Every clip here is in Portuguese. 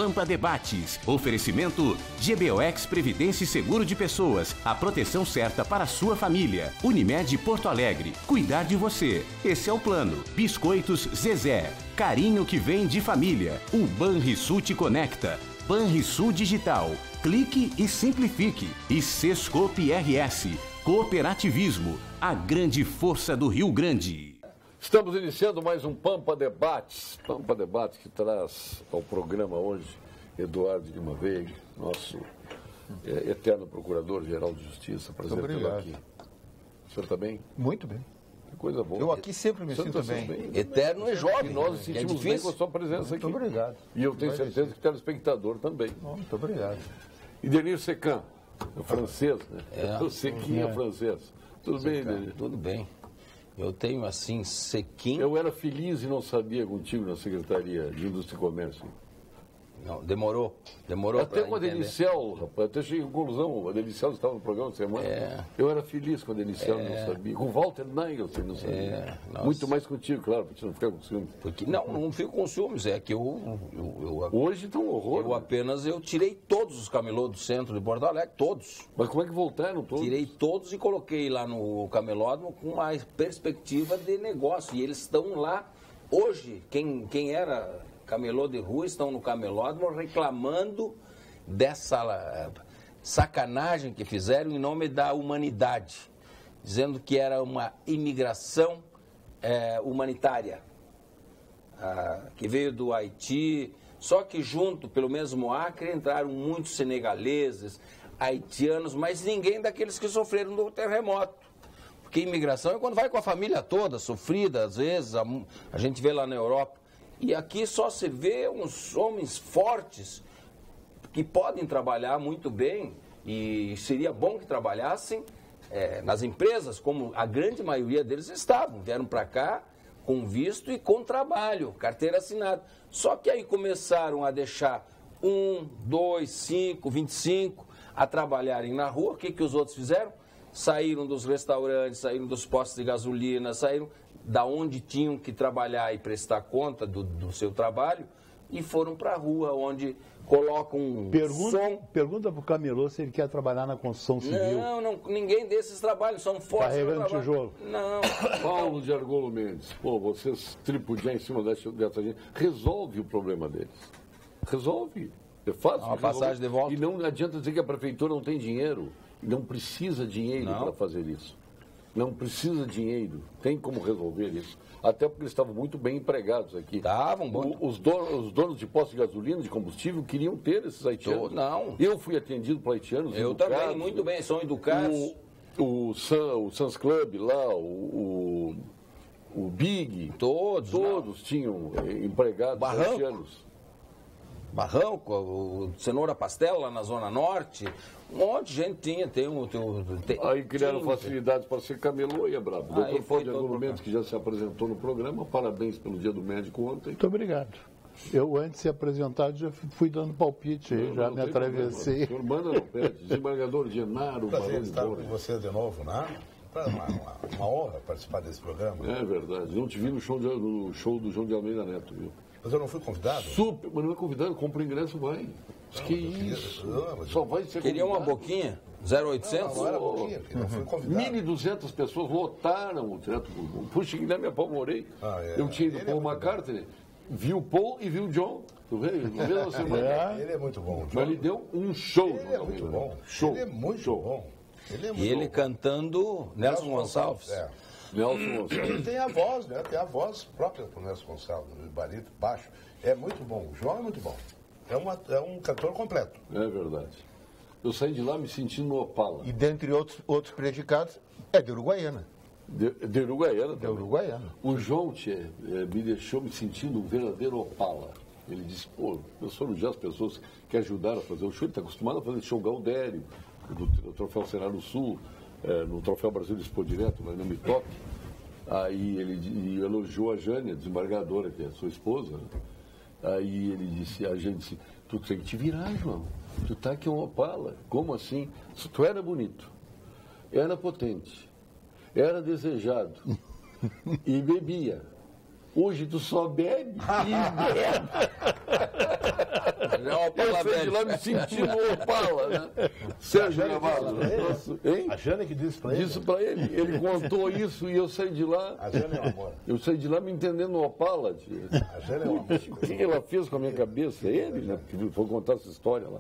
Pampa Debates. Oferecimento GBOX Previdência e Seguro de Pessoas. A proteção certa para a sua família. Unimed Porto Alegre. Cuidar de você. Esse é o plano. Biscoitos Zezé. Carinho que vem de família. O Banrisul te conecta. Banrisul Digital. Clique e simplifique. E Sescope RS. Cooperativismo. A grande força do Rio Grande. Estamos iniciando mais um Pampa Debates. Pampa Debates que traz ao programa hoje Eduardo Lima Veiga, nosso eterno Procurador-Geral de Justiça. Prazer tê-lo aqui. O senhor está bem? Muito bem. Que coisa boa. Eu aqui sempre me sinto bem. Eterno é jovem. E nós nos sentimos bem com a sua presença aqui. Muito obrigado. E eu tenho certeza que o telespectador também. Muito obrigado. E Denir Secan, é francês, né? O Sequinha é francês. Tudo bem, Denir? Tudo bem. Eu tenho assim, Sequinho. Eu era feliz e não sabia contigo na Secretaria de Indústria e Comércio. Não, demorou até com a entender. Denicel, rapaz, até cheguei à conclusão, a Denicel estava no programa de semana. Eu era feliz com a Denicel, não sabia. Com o Walter Nagel, você não sabia. Muito mais contigo, claro, para você não ficar com ciúme. Porque, não fico com ciúmes, é que hoje está um horror. Eu tirei todos os camelôs do centro de Porto Alegre, todos. Mas como é que voltaram todos? Tirei todos e coloquei lá no camelódromo com uma perspectiva de negócio. E eles estão lá hoje, quem era camelô de rua, estão no camelódromo reclamando dessa sacanagem que fizeram em nome da humanidade, dizendo que era uma imigração humanitária, que veio do Haiti, só que junto, pelo mesmo Acre, entraram muitos senegaleses, haitianos, mas ninguém daqueles que sofreram do terremoto. Porque imigração é quando vai com a família toda, sofrida, às vezes, a gente vê lá na Europa. E aqui só se vê uns homens fortes que podem trabalhar muito bem e seria bom que trabalhassem nas empresas, como a grande maioria deles estavam. Vieram para cá com visto e com trabalho, carteira assinada. Só que aí começaram a deixar 1, 2, 5, 25 a trabalharem na rua. O que os outros fizeram? Saíram dos restaurantes, saíram dos postos de gasolina, saíram da onde tinham que trabalhar e prestar conta do seu trabalho e foram para a rua, onde colocam som. Pergunta para o camelô se ele quer trabalhar na construção civil. Não, ninguém desses trabalhos, são fortes. Carregando tijolo. Não. Paulo de Argolo Mendes, vocês tripudiar em cima dessa gente, resolve o problema deles. Resolve. É fácil. Uma passagem de volta. E não adianta dizer que a prefeitura não tem dinheiro. Não precisa dinheiro para fazer isso. Não precisa dinheiro. Tem como resolver isso. Até porque eles estavam muito bem empregados aqui. Estavam bom. Os donos de postos de gasolina, de combustível, queriam ter esses haitianos. Não. Eu fui atendido por haitianos. Eu educados, também, muito bem, são educados. O Suns Club lá, o Big. Todos tinham empregados haitianos. Barranco, o Cenoura Pastel lá na Zona Norte, um monte de gente tinha. Aí criaram facilidades para ser camelô e é brabo. Doutor Paulo de Argolo Mendes, que já se apresentou no programa, parabéns pelo Dia do Médico ontem. Muito obrigado. Eu, antes de ser apresentado, já fui dando palpite, já me atravessei. O senhor manda não pede. Desembargador Genaro. Prazer estar com você de novo, né? Uma honra participar desse programa. É verdade. Não te vi no show do João de Almeida Neto, viu? Mas eu não fui convidado? Mas não é convidado, compra o ingresso, vai. Que isso? Só vai ser Queria convidado. uma boquinha? 0800? Não era boquinha, porque não fui convidado. 1.200 pessoas lotaram o Teatro Bourbon. Puxa, Guilherme apavorei. Eu tinha ido Paul McCartney, vi o Paul e vi o John. Tu vê? Ele é muito bom. Mas ele deu um show. Ele é muito bom. Show. Ele é muito bom. E ele cantando Nelson Gonçalves. Nelson Gonçalves. Ele tem a voz, né? Tem a voz própria do Nelson Gonçalves, no barito, baixo. É muito bom. O João é muito bom. É um cantor completo. É verdade. Eu saí de lá me sentindo no Opala. E dentre outros predicados, é de Uruguaiana. De Uruguaiana também. De Uruguaiana. O João me deixou me sentindo um verdadeiro Opala. Ele disse, eu sou as pessoas que ajudaram a fazer o show. Ele está acostumado a fazer show Galdério, do Troféu Senado Sul, no Troféu Brasil de Expo Direto, mas não me toque. Aí ele elogiou a Jânia, desembargadora, que é a sua esposa. Né? Aí ele disse, a gente disse, tu tem que te virar, João. Tu tá aqui um Opala. Como assim? Tu era bonito, era potente, era desejado e bebia. Hoje tu só bebe e bebe. é uma Eu Opala saí de lá velha. me sentindo Opala, né? Sérgio Navarro, hein? A Jane que disse pra ele. Disse pra ele, ele contou isso e eu saí de lá. A Jane é um amor. Eu saí de lá me entendendo Opala, tia. A Jane é um amor. O que ela fez com a minha cabeça? Ele, né? Que foi contar essa história lá.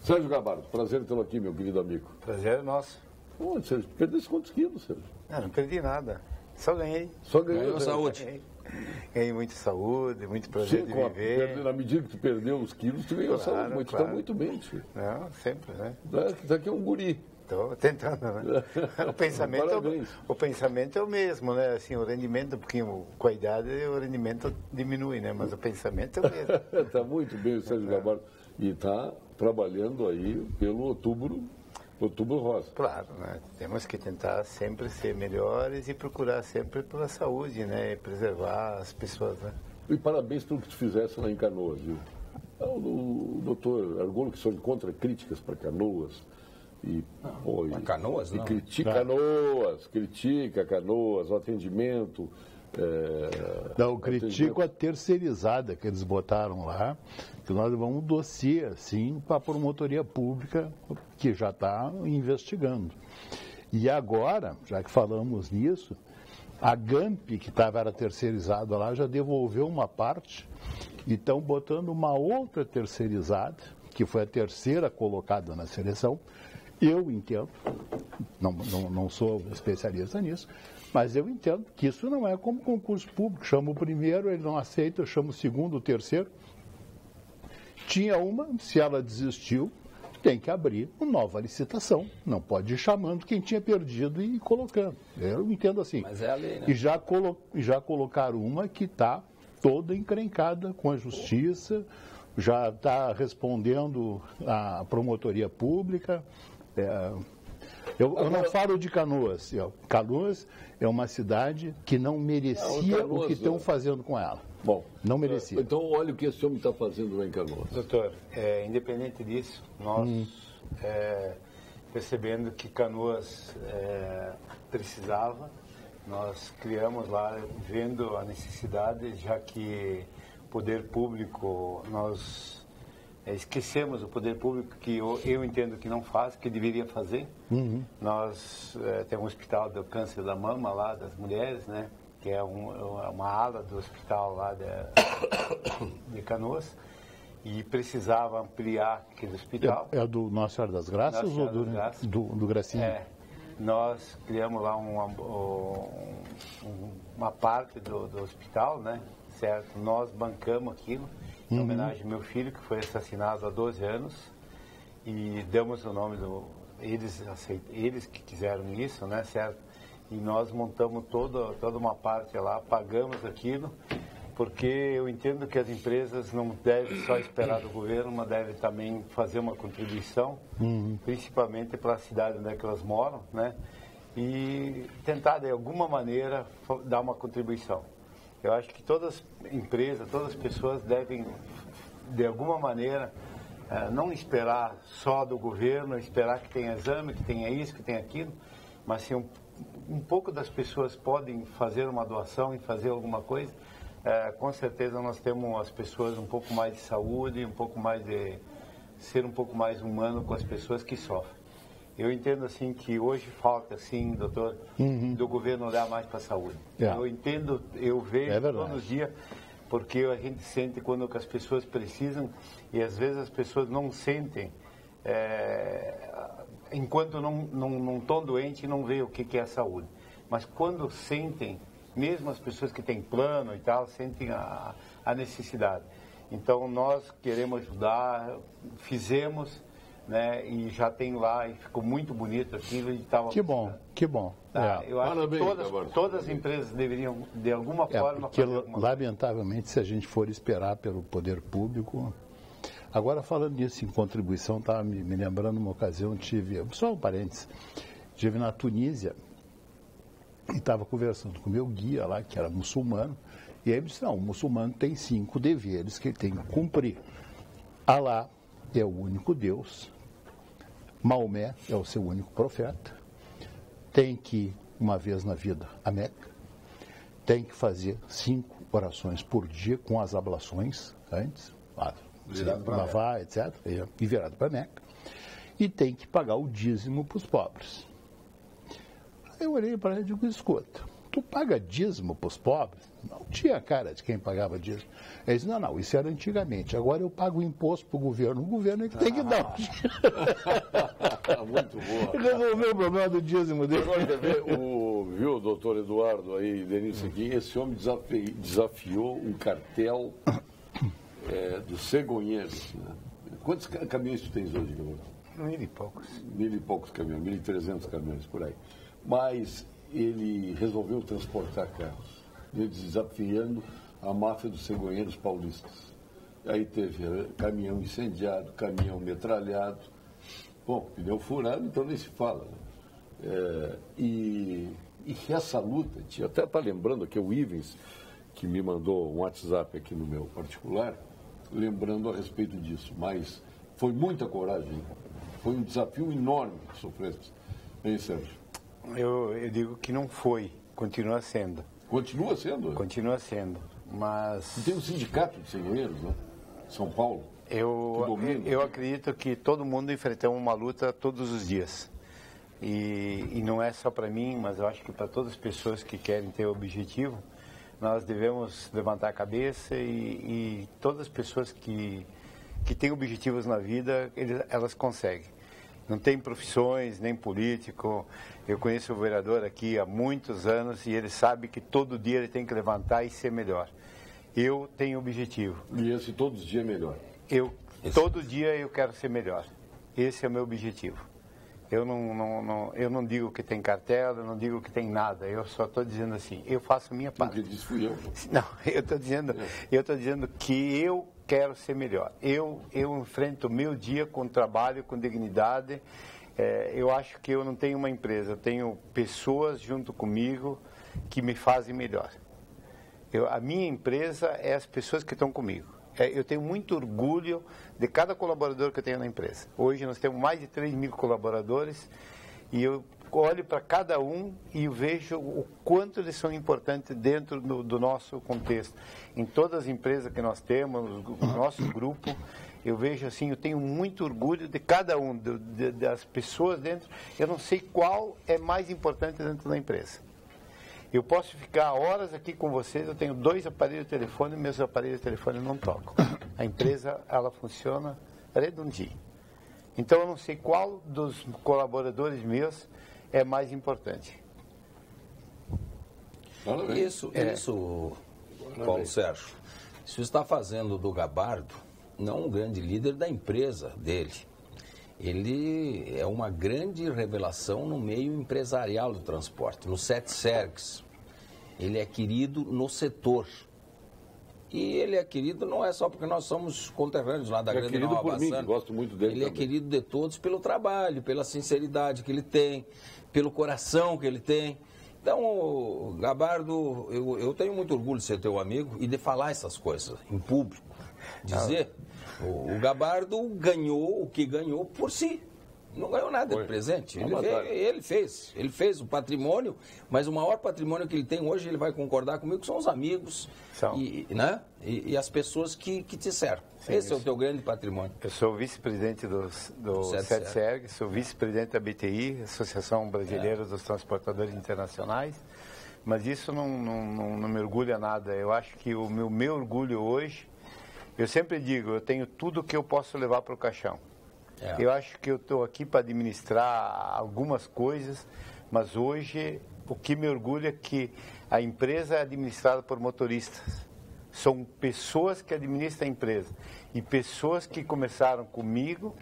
Sérgio Gabardo, prazer tê-lo aqui, meu querido amigo. Prazer é nosso. Pô, Sérgio, perdeu quantos quilos, Sérgio? Não prerdi nada. Só ganhei. Só ganhou, Ganhou né? saúde. Ganhei muita saúde, muito prazer de viver. Na medida que tu perdeu os quilos, tu ganhou Claro, saúde, mas tu claro. tá muito bem, tio. Não, sempre, né? Daqui é um guri. Estou tentando, né? Parabéns. O pensamento é o mesmo, né? Assim, o rendimento, porque com a idade o rendimento diminui, né? Mas o pensamento é o mesmo. Tá muito bem o Sérgio Gabardo. E está trabalhando aí pelo Outubro Rosa. Claro, né? Temos que tentar sempre ser melhores e procurar sempre pela saúde, né? E preservar as pessoas, né? E parabéns pelo que tu fizesse lá em Canoas, viu? O doutor Argolo que só encontra críticas para Canoas. E, pô, Para Canoas, e não. critica Canoas, o atendimento. Não, critico a terceirizada que eles botaram lá, que nós levamos um dossiê, assim, para a promotoria pública, que já está investigando. E agora, já que falamos nisso, a GAMP, que era terceirizada lá, já devolveu uma parte e estão botando uma outra terceirizada, que foi a terceira colocada na seleção. Eu entendo, não sou especialista nisso, mas eu entendo que isso não é como concurso público. Chama o primeiro, ele não aceita, eu chamo o segundo, o terceiro. Tinha uma, se ela desistiu, tem que abrir uma nova licitação. Não pode ir chamando quem tinha perdido e ir colocando. Eu entendo assim. Mas é a lei, né? E já colocaram uma que está toda encrencada com a justiça, já está respondendo à promotoria pública. Eu não falo de Canoas. Canoas é uma cidade que não merecia Canoas, o que estão fazendo com ela. Bom, Não merecia. então olha o que esse homem está fazendo lá em Canoas. Doutor, independente disso, nós percebendo que Canoas precisava, nós criamos lá, vendo a necessidade, já que o poder público, nós esquecemos o poder público, que eu entendo que não faz, que deveria fazer. Nós temos um hospital do câncer da mama lá, das mulheres, né? Que é uma ala do hospital lá de Canoas, e precisava ampliar aquele hospital. É do Nossa Senhora das Graças Nossa ou Senhora das Graças. do Gracinha? Nós criamos lá uma parte do hospital, né? Certo? Nós bancamos aquilo, em homenagem ao meu filho, que foi assassinado há 12 anos, e damos o nome eles que quiseram isso, né? Certo? E nós montamos toda uma parte lá, pagamos aquilo, porque eu entendo que as empresas não devem só esperar do governo, mas devem também fazer uma contribuição, principalmente para a cidade onde é que elas moram, né? E tentar, de alguma maneira, dar uma contribuição. Eu acho que todas as empresas, todas as pessoas devem, de alguma maneira, não esperar só do governo, esperar que tenha exame, que tenha isso, que tenha aquilo, mas se um pouco das pessoas podem fazer uma doação e fazer alguma coisa, com certeza nós temos as pessoas um pouco mais de saúde, um pouco mais de ser um pouco mais humano com as pessoas que sofrem. Eu entendo assim que hoje falta, assim, doutor, do governo olhar mais para a saúde. Eu entendo, eu vejo todos os dias, porque a gente sente quando as pessoas precisam e às vezes as pessoas não sentem, enquanto não estão doentes, não vê o que é a saúde. Mas quando sentem, mesmo as pessoas que têm plano e tal, sentem a necessidade. Então nós queremos ajudar, fizemos, né, e já tem lá, e ficou muito bonito aquilo. E tava, Que bom. Eu acho Parabéns, que todas as empresas deveriam, de alguma forma, porque fazer alguma coisa. lamentavelmente, se a gente for esperar pelo poder público... Agora, falando nisso em contribuição, estava me lembrando uma ocasião, só um parênteses, estive na Tunísia e estava conversando com o meu guia lá, que era muçulmano, e aí ele disse, não, o muçulmano tem 5 deveres que ele tem que cumprir. Alá é o único Deus, Maomé é o seu único profeta, tem que ir uma vez na vida a Meca, tem que fazer 5 orações por dia com as ablações antes, lavar, etc., e virado para Meca, e tem que pagar o dízimo para os pobres. Eu olhei para ele e digo, escuta, tu paga dízimo para os pobres? Não tinha cara de quem pagava dízimo. Ele disse, não, isso era antigamente, agora eu pago imposto para o governo é que tem que dar. Muito boa. Resolveu o problema do dízimo dele. Agora, quer ver, viu, doutor Eduardo, aí, Denise, aqui, esse homem desafiou um cartel dos cegonheiros. Né? Quantos caminhões tu tens hoje, Gabriel? 1.000 e poucos. 1.000 e poucos caminhões, 1.300 caminhões, por aí. Mas ele resolveu transportar carros, desafiando a máfia dos cegonheiros paulistas. Aí teve caminhão incendiado, caminhão metralhado, bom, pneu furado, então nem se fala. Né? E essa luta, até está lembrando aqui o Ivens, que me mandou um WhatsApp aqui no meu particular, lembrando a respeito disso, mas foi muita coragem, foi um desafio enorme que sofreste, hein, Sérgio? Eu digo que não foi, continua sendo. Continua sendo? Continua sendo, mas... E tem um sindicato de cegonheiros, né? São Paulo. Eu acredito que todo mundo enfrenta uma luta todos os dias. E não é só para mim, mas eu acho que para todas as pessoas que querem ter o objetivo, nós devemos levantar a cabeça e todas as pessoas que têm objetivos na vida, elas conseguem. Não tem profissões, nem político. Eu conheço o vereador aqui há muitos anos e ele sabe que todo dia ele tem que levantar e ser melhor. Eu tenho objetivo. E esse todos os dias é melhor? Todo dia eu quero ser melhor. Esse é o meu objetivo. Eu não digo que tem cartel, eu não digo que tem nada. Eu só estou dizendo assim, eu faço a minha parte. Porque disse fui eu. Não, eu estou dizendo que eu quero ser melhor. Eu enfrento o meu dia com trabalho, com dignidade. Eu acho que eu não tenho uma empresa, eu tenho pessoas junto comigo que me fazem melhor. A minha empresa é as pessoas que estão comigo. Eu tenho muito orgulho de cada colaborador que eu tenho na empresa. Hoje nós temos mais de 3.000 colaboradores e eu olho para cada um e vejo o quanto eles são importantes dentro do nosso contexto. Em todas as empresas que nós temos, o nosso grupo, eu vejo assim, eu tenho muito orgulho de cada um, das pessoas dentro. Eu não sei qual é mais importante dentro da empresa. Eu posso ficar horas aqui com vocês, eu tenho 2 aparelhos de telefone e meus aparelhos de telefone não tocam. A empresa, ela funciona redondinho. Então, eu não sei qual dos colaboradores meus é mais importante. Isso, Paulo Sérgio, isso está fazendo do Gabardo não um grande líder da empresa dele. Ele é uma grande revelação no meio empresarial do transporte, no SETSERGS. Ele é querido no setor. E ele é querido não é só porque nós somos conterrâneos lá da Grande Nova Bassano. Ele é querido por mim, que gosto muito dele também. Ele é querido de todos pelo trabalho, pela sinceridade que ele tem, pelo coração que ele tem. Então, Gabardo, eu tenho muito orgulho de ser teu amigo e de falar essas coisas em público. Dizer... O Gabardo ganhou o que ganhou por si. Não ganhou nada de presente. Ele fez o patrimônio, mas o maior patrimônio que ele tem hoje, ele vai concordar comigo, são os amigos e as pessoas que te cercam. Sim, esse é o teu grande patrimônio. Eu sou vice-presidente do SETSERG, sou vice-presidente da BTI, Associação Brasileira dos Transportadores Internacionais, mas isso não me orgulha nada. Eu acho que o meu orgulho hoje, eu sempre digo, eu tenho tudo que eu posso levar para o caixão. Eu acho que eu estou aqui para administrar algumas coisas, mas hoje o que me orgulha é que a empresa é administrada por motoristas. São pessoas que administram a empresa e pessoas que começaram comigo,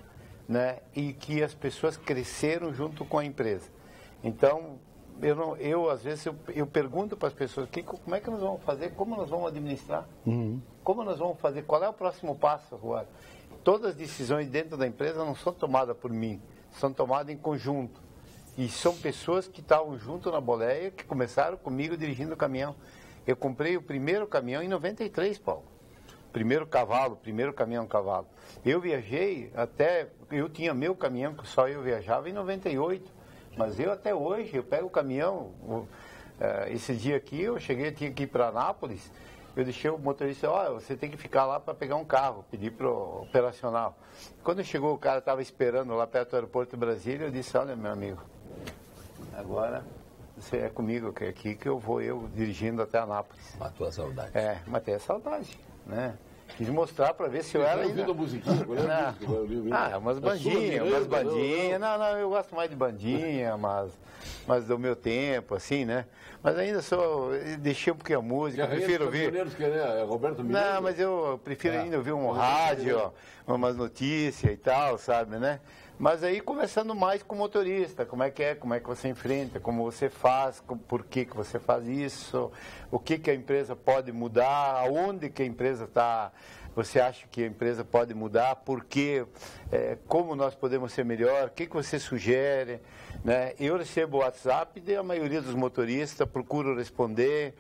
né, e que as pessoas cresceram junto com a empresa. Então, às vezes eu pergunto para as pessoas como é que nós vamos fazer, como nós vamos administrar, como nós vamos fazer, qual é o próximo passo, Ruara? Todas as decisões dentro da empresa não são tomadas por mim, são tomadas em conjunto. E são pessoas que estavam junto na boleia, que começaram comigo dirigindo o caminhão. Eu comprei o primeiro caminhão em 93, Paulo. Primeiro caminhão cavalo. Eu viajei eu tinha meu caminhão, que só eu viajava, em 98. Mas eu até hoje, eu pego o caminhão, esse dia aqui, tinha que ir para Anápolis, eu deixei o motorista, você tem que ficar lá para pegar um carro, pedi para o operacional. Quando chegou, o cara estava esperando lá perto do aeroporto de Brasília, eu disse, olha, meu amigo, agora você é comigo aqui que eu vou dirigindo até Anápolis. Matou a saudade. Matei a saudade, né? Quis mostrar para ver se eu era ainda... musiquinha, umas bandinhas. Não, eu gosto mais de bandinha, mas do meu tempo, assim, né? Mas ainda deixei um pouquinho a música, prefiro ouvir... Roberto Mineiro? Não, mas eu prefiro ainda ouvir um rádio, umas notícias e tal, sabe, né? Mas aí conversando mais com o motorista, como é que você enfrenta, como você faz, por que você faz isso, o que a empresa pode mudar, aonde que a empresa está, você acha que a empresa pode mudar, por quê, como nós podemos ser melhor, o que você sugere, né? Eu recebo o WhatsApp da maioria dos motoristas, procuro responder,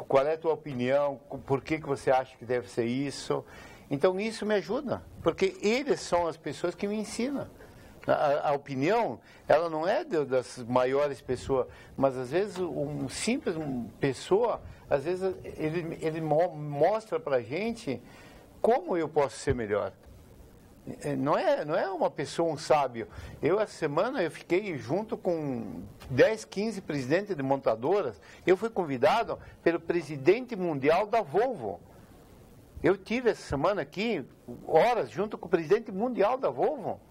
qual é a tua opinião, por que você acha que deve ser isso. Então isso me ajuda, porque eles são as pessoas que me ensinam. A opinião, ela não é das maiores pessoas, mas às vezes um simples pessoa, às vezes ele mostra pra gente como eu posso ser melhor. Não é uma pessoa, um sábio. Essa semana eu fiquei junto com 10, 15 presidentes de montadoras, eu fui convidado pelo presidente mundial da Volvo. Eu tive essa semana aqui, horas, junto com o presidente mundial da Volvo,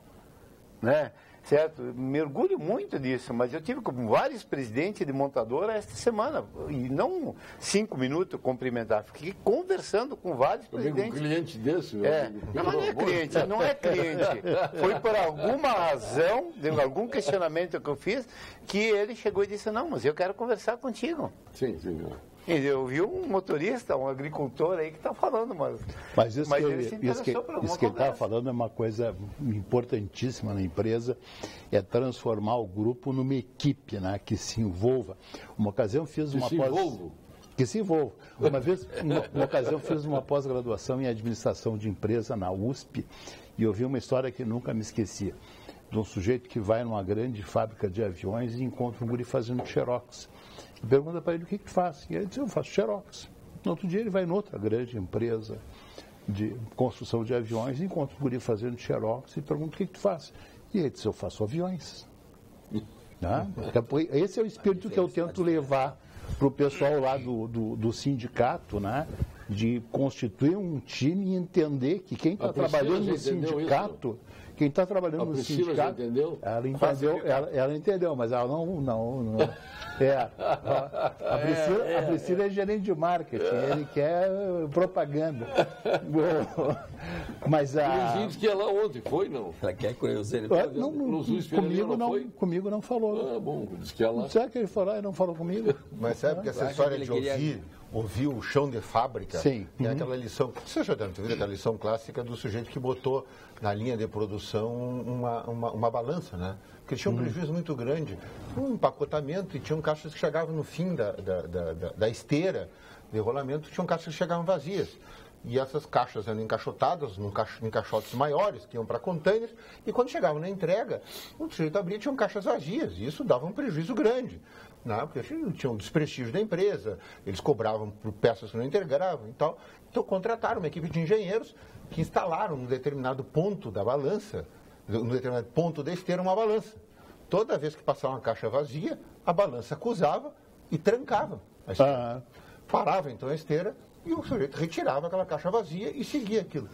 né? Certo? Me orgulho muito disso, mas eu tive com vários presidentes de montadora esta semana, e não 5 minutos cumprimentar, fiquei conversando com vários presidentes. Um cliente desse? Não é cliente. Foi por alguma razão, de algum questionamento que eu fiz, que ele chegou e disse, não, mas eu quero conversar contigo. Sim. Eu vi um motorista, um agricultor aí que está falando, mas isso que ele está falando é uma coisa importantíssima na empresa, é transformar o grupo numa equipe, né, que se envolva. Uma ocasião fiz uma que se envolva. Uma ocasião fiz uma pós-graduação em administração de empresa na USP e eu vi uma história que nunca me esqueci, de um sujeito que vai numa grande fábrica de aviões e encontra um guri fazendo xerox. E pergunta para ele o que faz. E ele diz, eu faço xerox. No outro dia ele vai em outra grande empresa de construção de aviões e encontra o guri fazendo xerox e pergunta o que tu faz. E ele diz, eu faço aviões. Esse é o espírito que eu tento levar para o pessoal lá do sindicato, né? De constituir um time e entender que quem está trabalhando no sindicato... Quem está trabalhando no sindicato, ela entendeu, mas ela não. A Priscila é gerente de marketing, ele quer propaganda. Mas ele disse que ela ontem foi, não? Ela quer conhecer ele. Comigo não falou. Bom, disse que ela... Será que ele falou e não falou comigo? Mas sabe que essa história de ouvir o chão de fábrica, sim. Tem aquela lição, você já deve ter visto aquela lição clássica do sujeito que botou na linha de produção uma balança, né? Porque tinha um prejuízo muito grande, um empacotamento, e tinham caixas que chegavam no fim da esteira de rolamento, tinham caixas que chegavam vazias. E essas caixas eram encaixotadas em caixotes maiores, que iam para containers, e quando chegavam na entrega, o sujeito abria e tinham caixas vazias, e isso dava um prejuízo grande. Porque tinha um desprestígio da empresa, eles cobravam por peças que não integravam e tal. Então contrataram uma equipe de engenheiros que instalaram num determinado ponto da balança, num determinado ponto da esteira, uma balança. Toda vez que passava uma caixa vazia, a balança acusava e trancava a esteira. Parava então a esteira e o sujeito retirava aquela caixa vazia e seguia aquilo.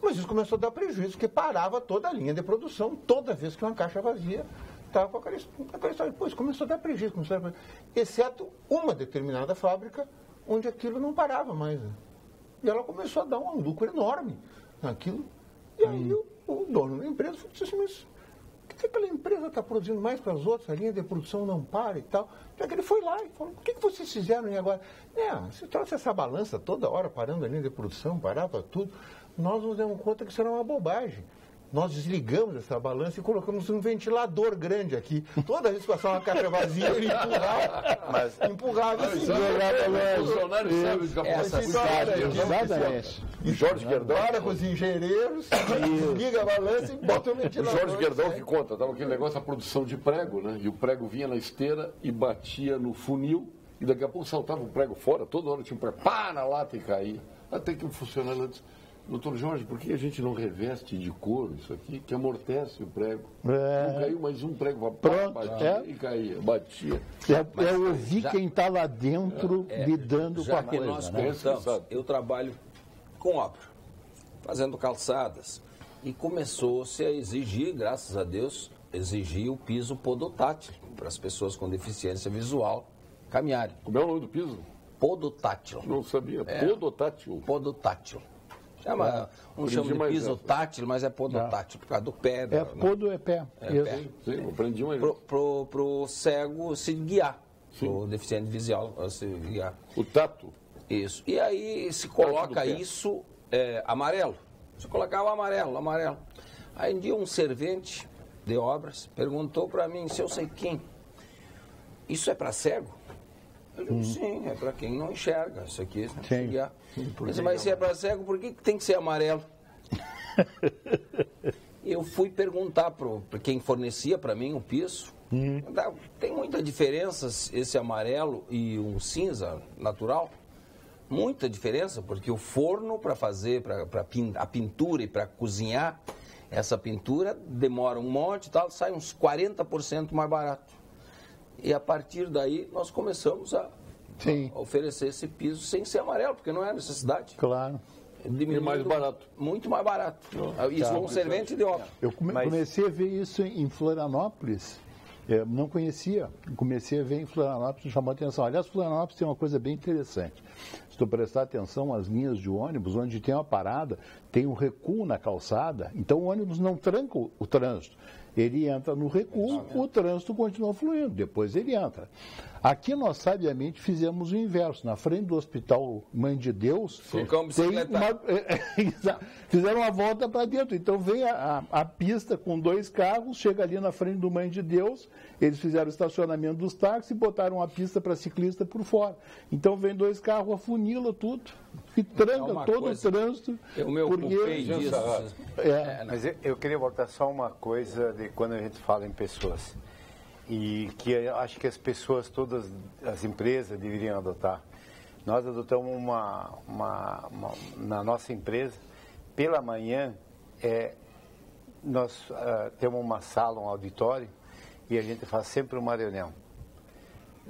Mas isso começou a dar prejuízo, porque parava toda a linha de produção, toda vez que uma caixa vazia estava com aquela história. Depois começou a dar prejuízo, exceto uma determinada fábrica, onde aquilo não parava mais. Né? E ela começou a dar um lucro enorme naquilo. E aí o dono da empresa disse assim, mas por que aquela empresa está produzindo mais para as outras, a linha de produção não para e tal? Até que ele foi lá e falou, o que vocês fizeram aí agora? Você trouxe essa balança toda hora parando a linha de produção, parava tudo. Nós nos demos conta que isso era uma bobagem. Nós desligamos essa balança e colocamos um ventilador grande aqui. Toda vez que passava uma caixa vazia, ele empurrava assim. O funcionário sabe de capacidade. Exatamente. E Jorge Guerdão. Para com os engenheiros, desliga a balança e bota o ventilador. O Jorge Guerdão que conta, estava aquele negócio da produção de prego, né? E o prego vinha na esteira e batia no funil e daqui a pouco saltava o prego fora, toda hora tinha um prego, pá, na lata e caía. Até que o funcionário disse, doutor Jorge, por que a gente não reveste de couro isso aqui, que amortece o prego? Não caiu mais um prego, batia e caía, batia. É ouvir quem está lá dentro lidando com a Já que coisa. nós Né? contamos, eu trabalho com obra, fazendo calçadas, e começou-se a exigir, graças a Deus, exigir o piso podotátil para as pessoas com deficiência visual caminharem. Como é o nome do piso? Podotátil. Não sabia. Podotátil. Podotátil. Chama, um chama de piso tátil, mas é podotátil, por causa do pé. Podo é pé. pé. Sim, aprendi mais. Pro cego se guiar, o deficiente visual se guiar. O tato. Isso. E aí se coloca isso amarelo. Se colocava amarelo. Aí um dia um servente de obras perguntou para mim se eu sei quem. Isso é para cego? Eu digo, sim, é para quem não enxerga. Isso aqui, Sim. Mas se é para cego, por que tem que ser amarelo? Eu fui perguntar para quem fornecia para mim o piso. Tem muita diferença esse amarelo e um cinza natural? Muita diferença, porque o forno para fazer a pintura e para cozinhar essa pintura demora um monte e tal, sai uns 40% mais barato. E a partir daí nós começamos a oferecer esse piso sem ser amarelo, porque não é necessidade. Claro. E mais barato. Muito mais barato. Isso é um servente de obra. Eu comecei a ver isso em Florianópolis. Não conhecia. Comecei a ver em Florianópolis, chamou a atenção. Aliás, Florianópolis tem uma coisa bem interessante. Se tu prestar atenção, as linhas de ônibus, onde tem uma parada, tem um recuo na calçada, então o ônibus não tranca o trânsito. Ele entra no recuo, o trânsito continua fluindo, depois ele entra. Aqui nós, sabiamente, fizemos o inverso. Na frente do Hospital Mãe de Deus, fizeram uma volta para dentro. Então vem a pista com 2 carros, chega ali na frente do Mãe de Deus, eles fizeram o estacionamento dos táxis e botaram a pista para ciclista por fora. Então vem 2 carros, afunila tudo e tranca todo o trânsito. Eu me ocupei disso. Mas eu queria voltar só uma coisa de quando a gente fala em pessoas. E que eu acho que as pessoas, todas as empresas deveriam adotar. Nós adotamos na nossa empresa, pela manhã, nós temos uma sala, um auditório, e a gente faz sempre uma reunião.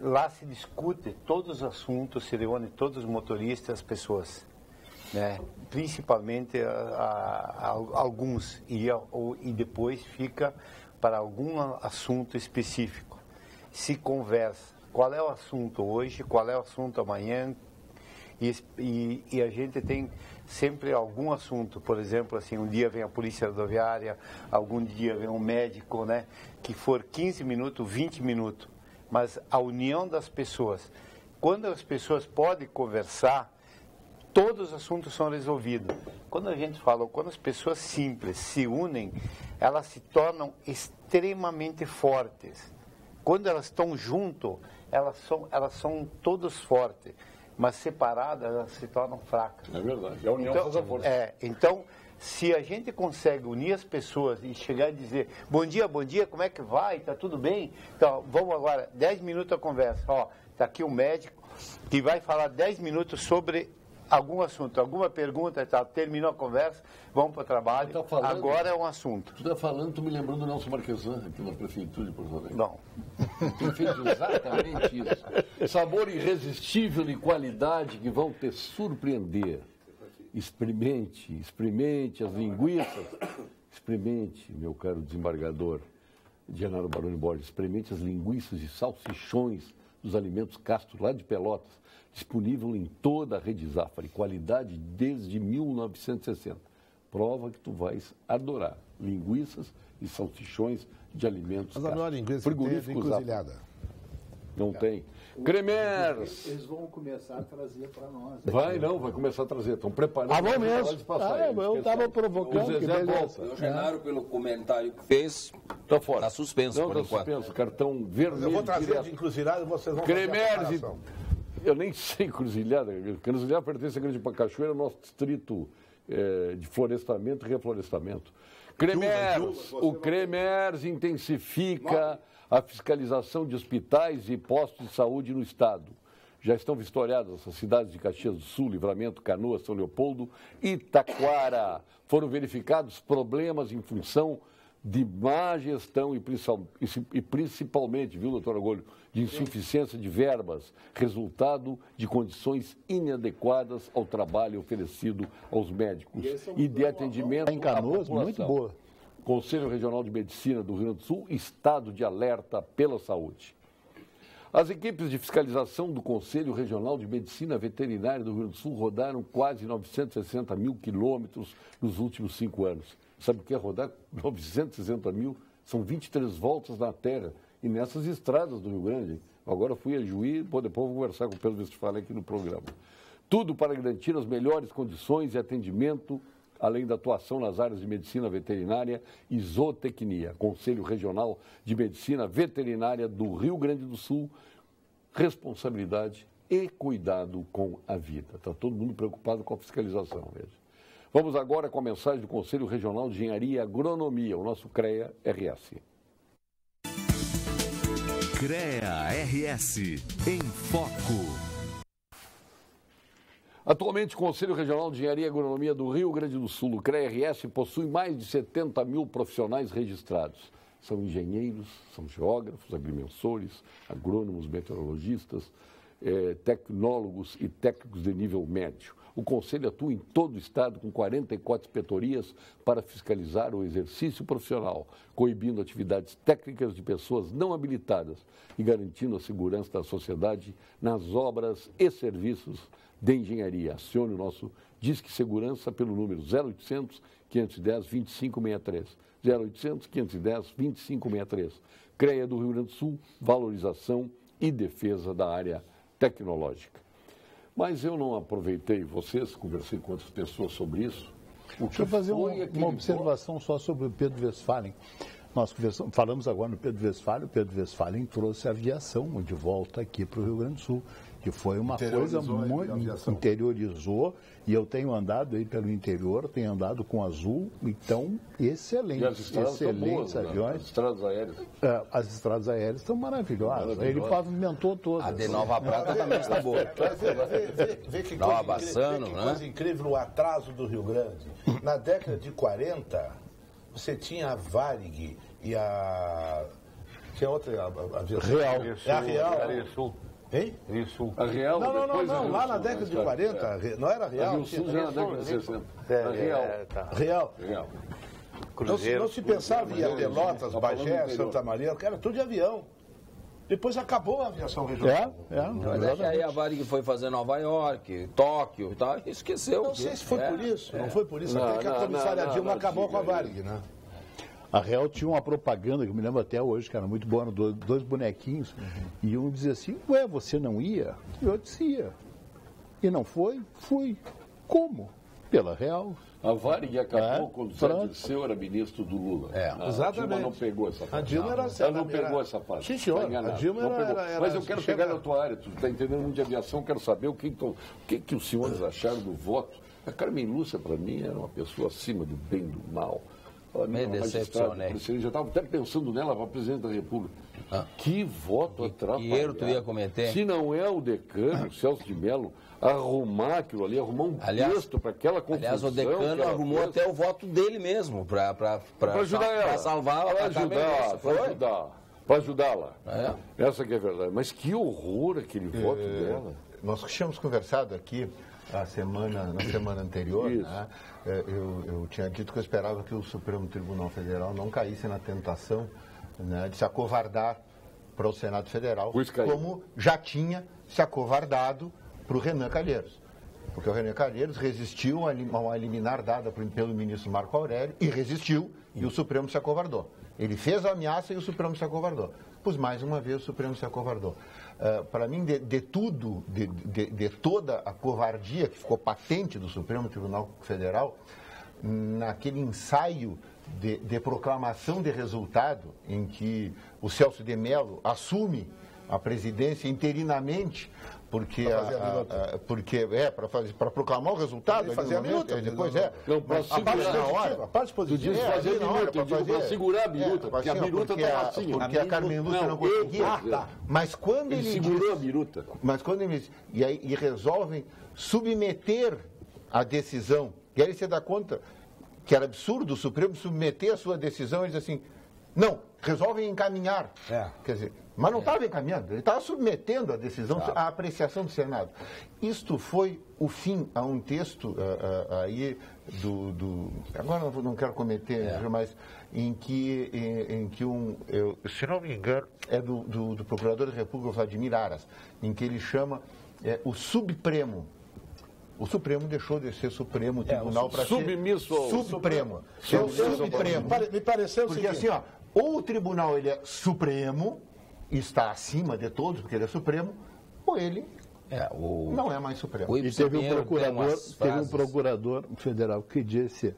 Lá se discute todos os assuntos, se reúne todos os motoristas, as pessoas, né? Principalmente alguns, e depois fica para algum assunto específico. Se conversa qual é o assunto hoje, qual é o assunto amanhã, e a gente tem sempre algum assunto. Por exemplo, assim, um dia vem a polícia rodoviária, algum dia vem um médico, né, que for 15 minutos, 20 minutos. Mas a união das pessoas, quando as pessoas podem conversar, todos os assuntos são resolvidos. Quando a gente fala, quando as pessoas simples se unem, elas se tornam extremamente fortes. Quando elas estão juntas, elas são todas fortes, mas separadas, elas se tornam fracas. É verdade. A união faz a força. Então, se a gente consegue unir as pessoas e chegar e dizer, bom dia, como é que vai? Está tudo bem? Então, vamos agora, 10 minutos a conversa. Está aqui um médico que vai falar 10 minutos sobre algum assunto, alguma pergunta e tal. Terminou a conversa, vamos para o trabalho. Agora é um assunto. Tu está falando, tu me lembrando do Nelson Marquesan, aqui na Prefeitura de Porto Alegre. Não. Tu fez exatamente isso. Sabor irresistível e qualidade que vão te surpreender. Experimente as linguiças. Experimente, meu caro desembargador Genaro Baroni Borges, experimente as linguiças e salsichões dos alimentos Castro lá de Pelotas, disponível em toda a rede Zafari, qualidade desde 1960. Prova que tu vais adorar linguiças e salsichões de alimentos Castro. Mas a melhor linguiça frigorífico tem encruzilhada. Não tem. Cremers! Eles vão começar a trazer para nós. Vai começar a trazer. Estão preparando. Vão mesmo. Eu estava provocando. O Zezé volta. O Genaro, pelo comentário que fez, está fora. Está suspenso por enquanto. Suspenso, cartão vermelho. Eu vou trazer de encruzilhada e vocês vão fazer a comparação. Eu nem sei encruzilhada. Encruzilhada pertence à Grande Cachoeira, nosso distrito de florestamento e reflorestamento. Cremers, o Cremers intensifica a fiscalização de hospitais e postos de saúde no Estado. Já estão vistoriadas as cidades de Caxias do Sul, Livramento, Canoas, São Leopoldo e Taquara. Foram verificados problemas em função de má gestão e principalmente, viu, doutor Agolho, de insuficiência de verbas, resultado de condições inadequadas ao trabalho oferecido aos médicos e de atendimento em Canoas, muito boa. Conselho Regional de Medicina do Rio Grande do Sul, estado de alerta pela saúde. As equipes de fiscalização do Conselho Regional de Medicina Veterinária do Rio Grande do Sul rodaram quase 960 mil quilômetros nos últimos 5 anos. Sabe o que é rodar 960 mil? São 23 voltas na terra. E nessas estradas do Rio Grande. Agora fui a Juí, depois vou conversar com o Pedro Westphalen aqui no programa. Tudo para garantir as melhores condições de atendimento, além da atuação nas áreas de medicina veterinária e zootecnia. Conselho Regional de Medicina Veterinária do Rio Grande do Sul, responsabilidade e cuidado com a vida. Está todo mundo preocupado com a fiscalização, veja. Vamos agora com a mensagem do Conselho Regional de Engenharia e Agronomia, o nosso CREA-RS. CREA-RS, em Foco. Atualmente, o Conselho Regional de Engenharia e Agronomia do Rio Grande do Sul, o CREA-RS, possui mais de 70 mil profissionais registrados. São engenheiros, são geógrafos, agrimensores, agrônomos, meteorologistas, tecnólogos e técnicos de nível médio. O Conselho atua em todo o Estado com 44 inspetorias para fiscalizar o exercício profissional, coibindo atividades técnicas de pessoas não habilitadas e garantindo a segurança da sociedade nas obras e serviços de engenharia. Acione o nosso Disque Segurança pelo número 0800 510 2563. 0800 510 2563. CREA do Rio Grande do Sul, valorização e defesa da área tecnológica. Mas eu não aproveitei vocês, conversei com outras pessoas sobre isso. Deixa eu fazer uma observação só sobre o Pedro Westphalen. Nós falamos agora no Pedro Westphalen. O Pedro Westphalen trouxe a aviação de volta aqui para o Rio Grande do Sul, que foi uma coisa muito... Interiorizou, e eu tenho andado aí pelo interior, tenho andado com Azul, então, excelentes aviões. As estradas aéreas. As estradas aéreas estão maravilhosas. Ele pavimentou todas. A de Nova Prata também está boa. Vê que Nova Bassano, né? Coisa incrível, o atraso do Rio Grande. Na década de 40, você tinha a Varig e a... Tinha outra aviação. Real. É a Real. Hein? Isso. A Real, Não. Lá na década de 40, não era Real? A Rio Sul já na década de 60. Real. Não se pensava em Pelotas, Bagé, Santa Maria, era tudo de avião. Depois acabou a aviação regional. Mas é que aí a Varig foi fazer Nova York, Tóquio e tal, e esqueceu. Não sei se foi por isso. Não foi por isso. Até que a comissária Dilma acabou com a Varig, né? A Real tinha uma propaganda, que eu me lembro até hoje, que era muito boa, dois bonequinhos, e um dizia assim, ué, você não ia? E eu disse, ia. E não foi? Fui. Como? Pela Real. A Varig acabou quando o Zé Dirceu era ministro do Lula. Exatamente. A Dilma não pegou essa parte. A Dilma ela não pegou essa parte. Sim, senhor. A Dilma era... Mas eu quero pegar na tua área, tu está entendendo muito de aviação, quero saber o que os senhores acharam do voto. A Carmen Lúcia, para mim, era uma pessoa acima do bem e do mal. Me decepcionei. Eu já estava até pensando nela para presidente da República. Que voto atrapalhado. Que erro tu ia cometer? Se não é o decano, Celso de Mello, arrumar aquilo ali, arrumar um texto para aquela confusão. Aliás, o decano arrumou até o voto dele mesmo, para ajudar ela. Para salvar para ajudá-la. Essa que é a verdade. Mas que horror aquele voto dela. Nós tínhamos conversado aqui na semana anterior, né? Eu tinha dito que eu esperava que o Supremo Tribunal Federal não caísse na tentação, né, de se acovardar para o Senado Federal, como já tinha se acovardado para o Renan Calheiros. Porque o Renan Calheiros resistiu a uma liminar dada pelo ministro Marco Aurélio, e resistiu, e o Supremo se acovardou. Ele fez a ameaça e o Supremo se acovardou. Pois, mais uma vez, o Supremo se acovardou. Para mim, de toda a covardia que ficou patente do Supremo Tribunal Federal, naquele ensaio de proclamação de resultado, em que o Celso de Mello assume a presidência interinamente porque para proclamar o resultado, fazer a minuta, depois Não, para segurar a parte positiva. Tu diz fazer a minuta, para segurar a biruta, porque a biruta estava assim. Porque a Carmen Lúcia não conseguia. Mas quando ele segurou a biruta. Mas quando ele e resolvem submeter a decisão, e aí você dá conta que era absurdo o Supremo submeter a sua decisão e diz assim, não, resolvem encaminhar. Quer dizer, mas não estava encaminhando, ele estava submetendo a decisão à apreciação do Senado. Isto foi o fim a um texto aí agora não quero cometer, mas em que se não me engano, é do Procurador da República, Vladimir Aras, em que ele chama o Supremo. O Supremo deixou de ser Supremo Tribunal para ser submisso ao Supremo. Supremo. Me pareceu porque assim, ou o tribunal ele é Supremo, está acima de todos, porque ele é Supremo, ou ele não é mais Supremo. E teve um procurador federal que disse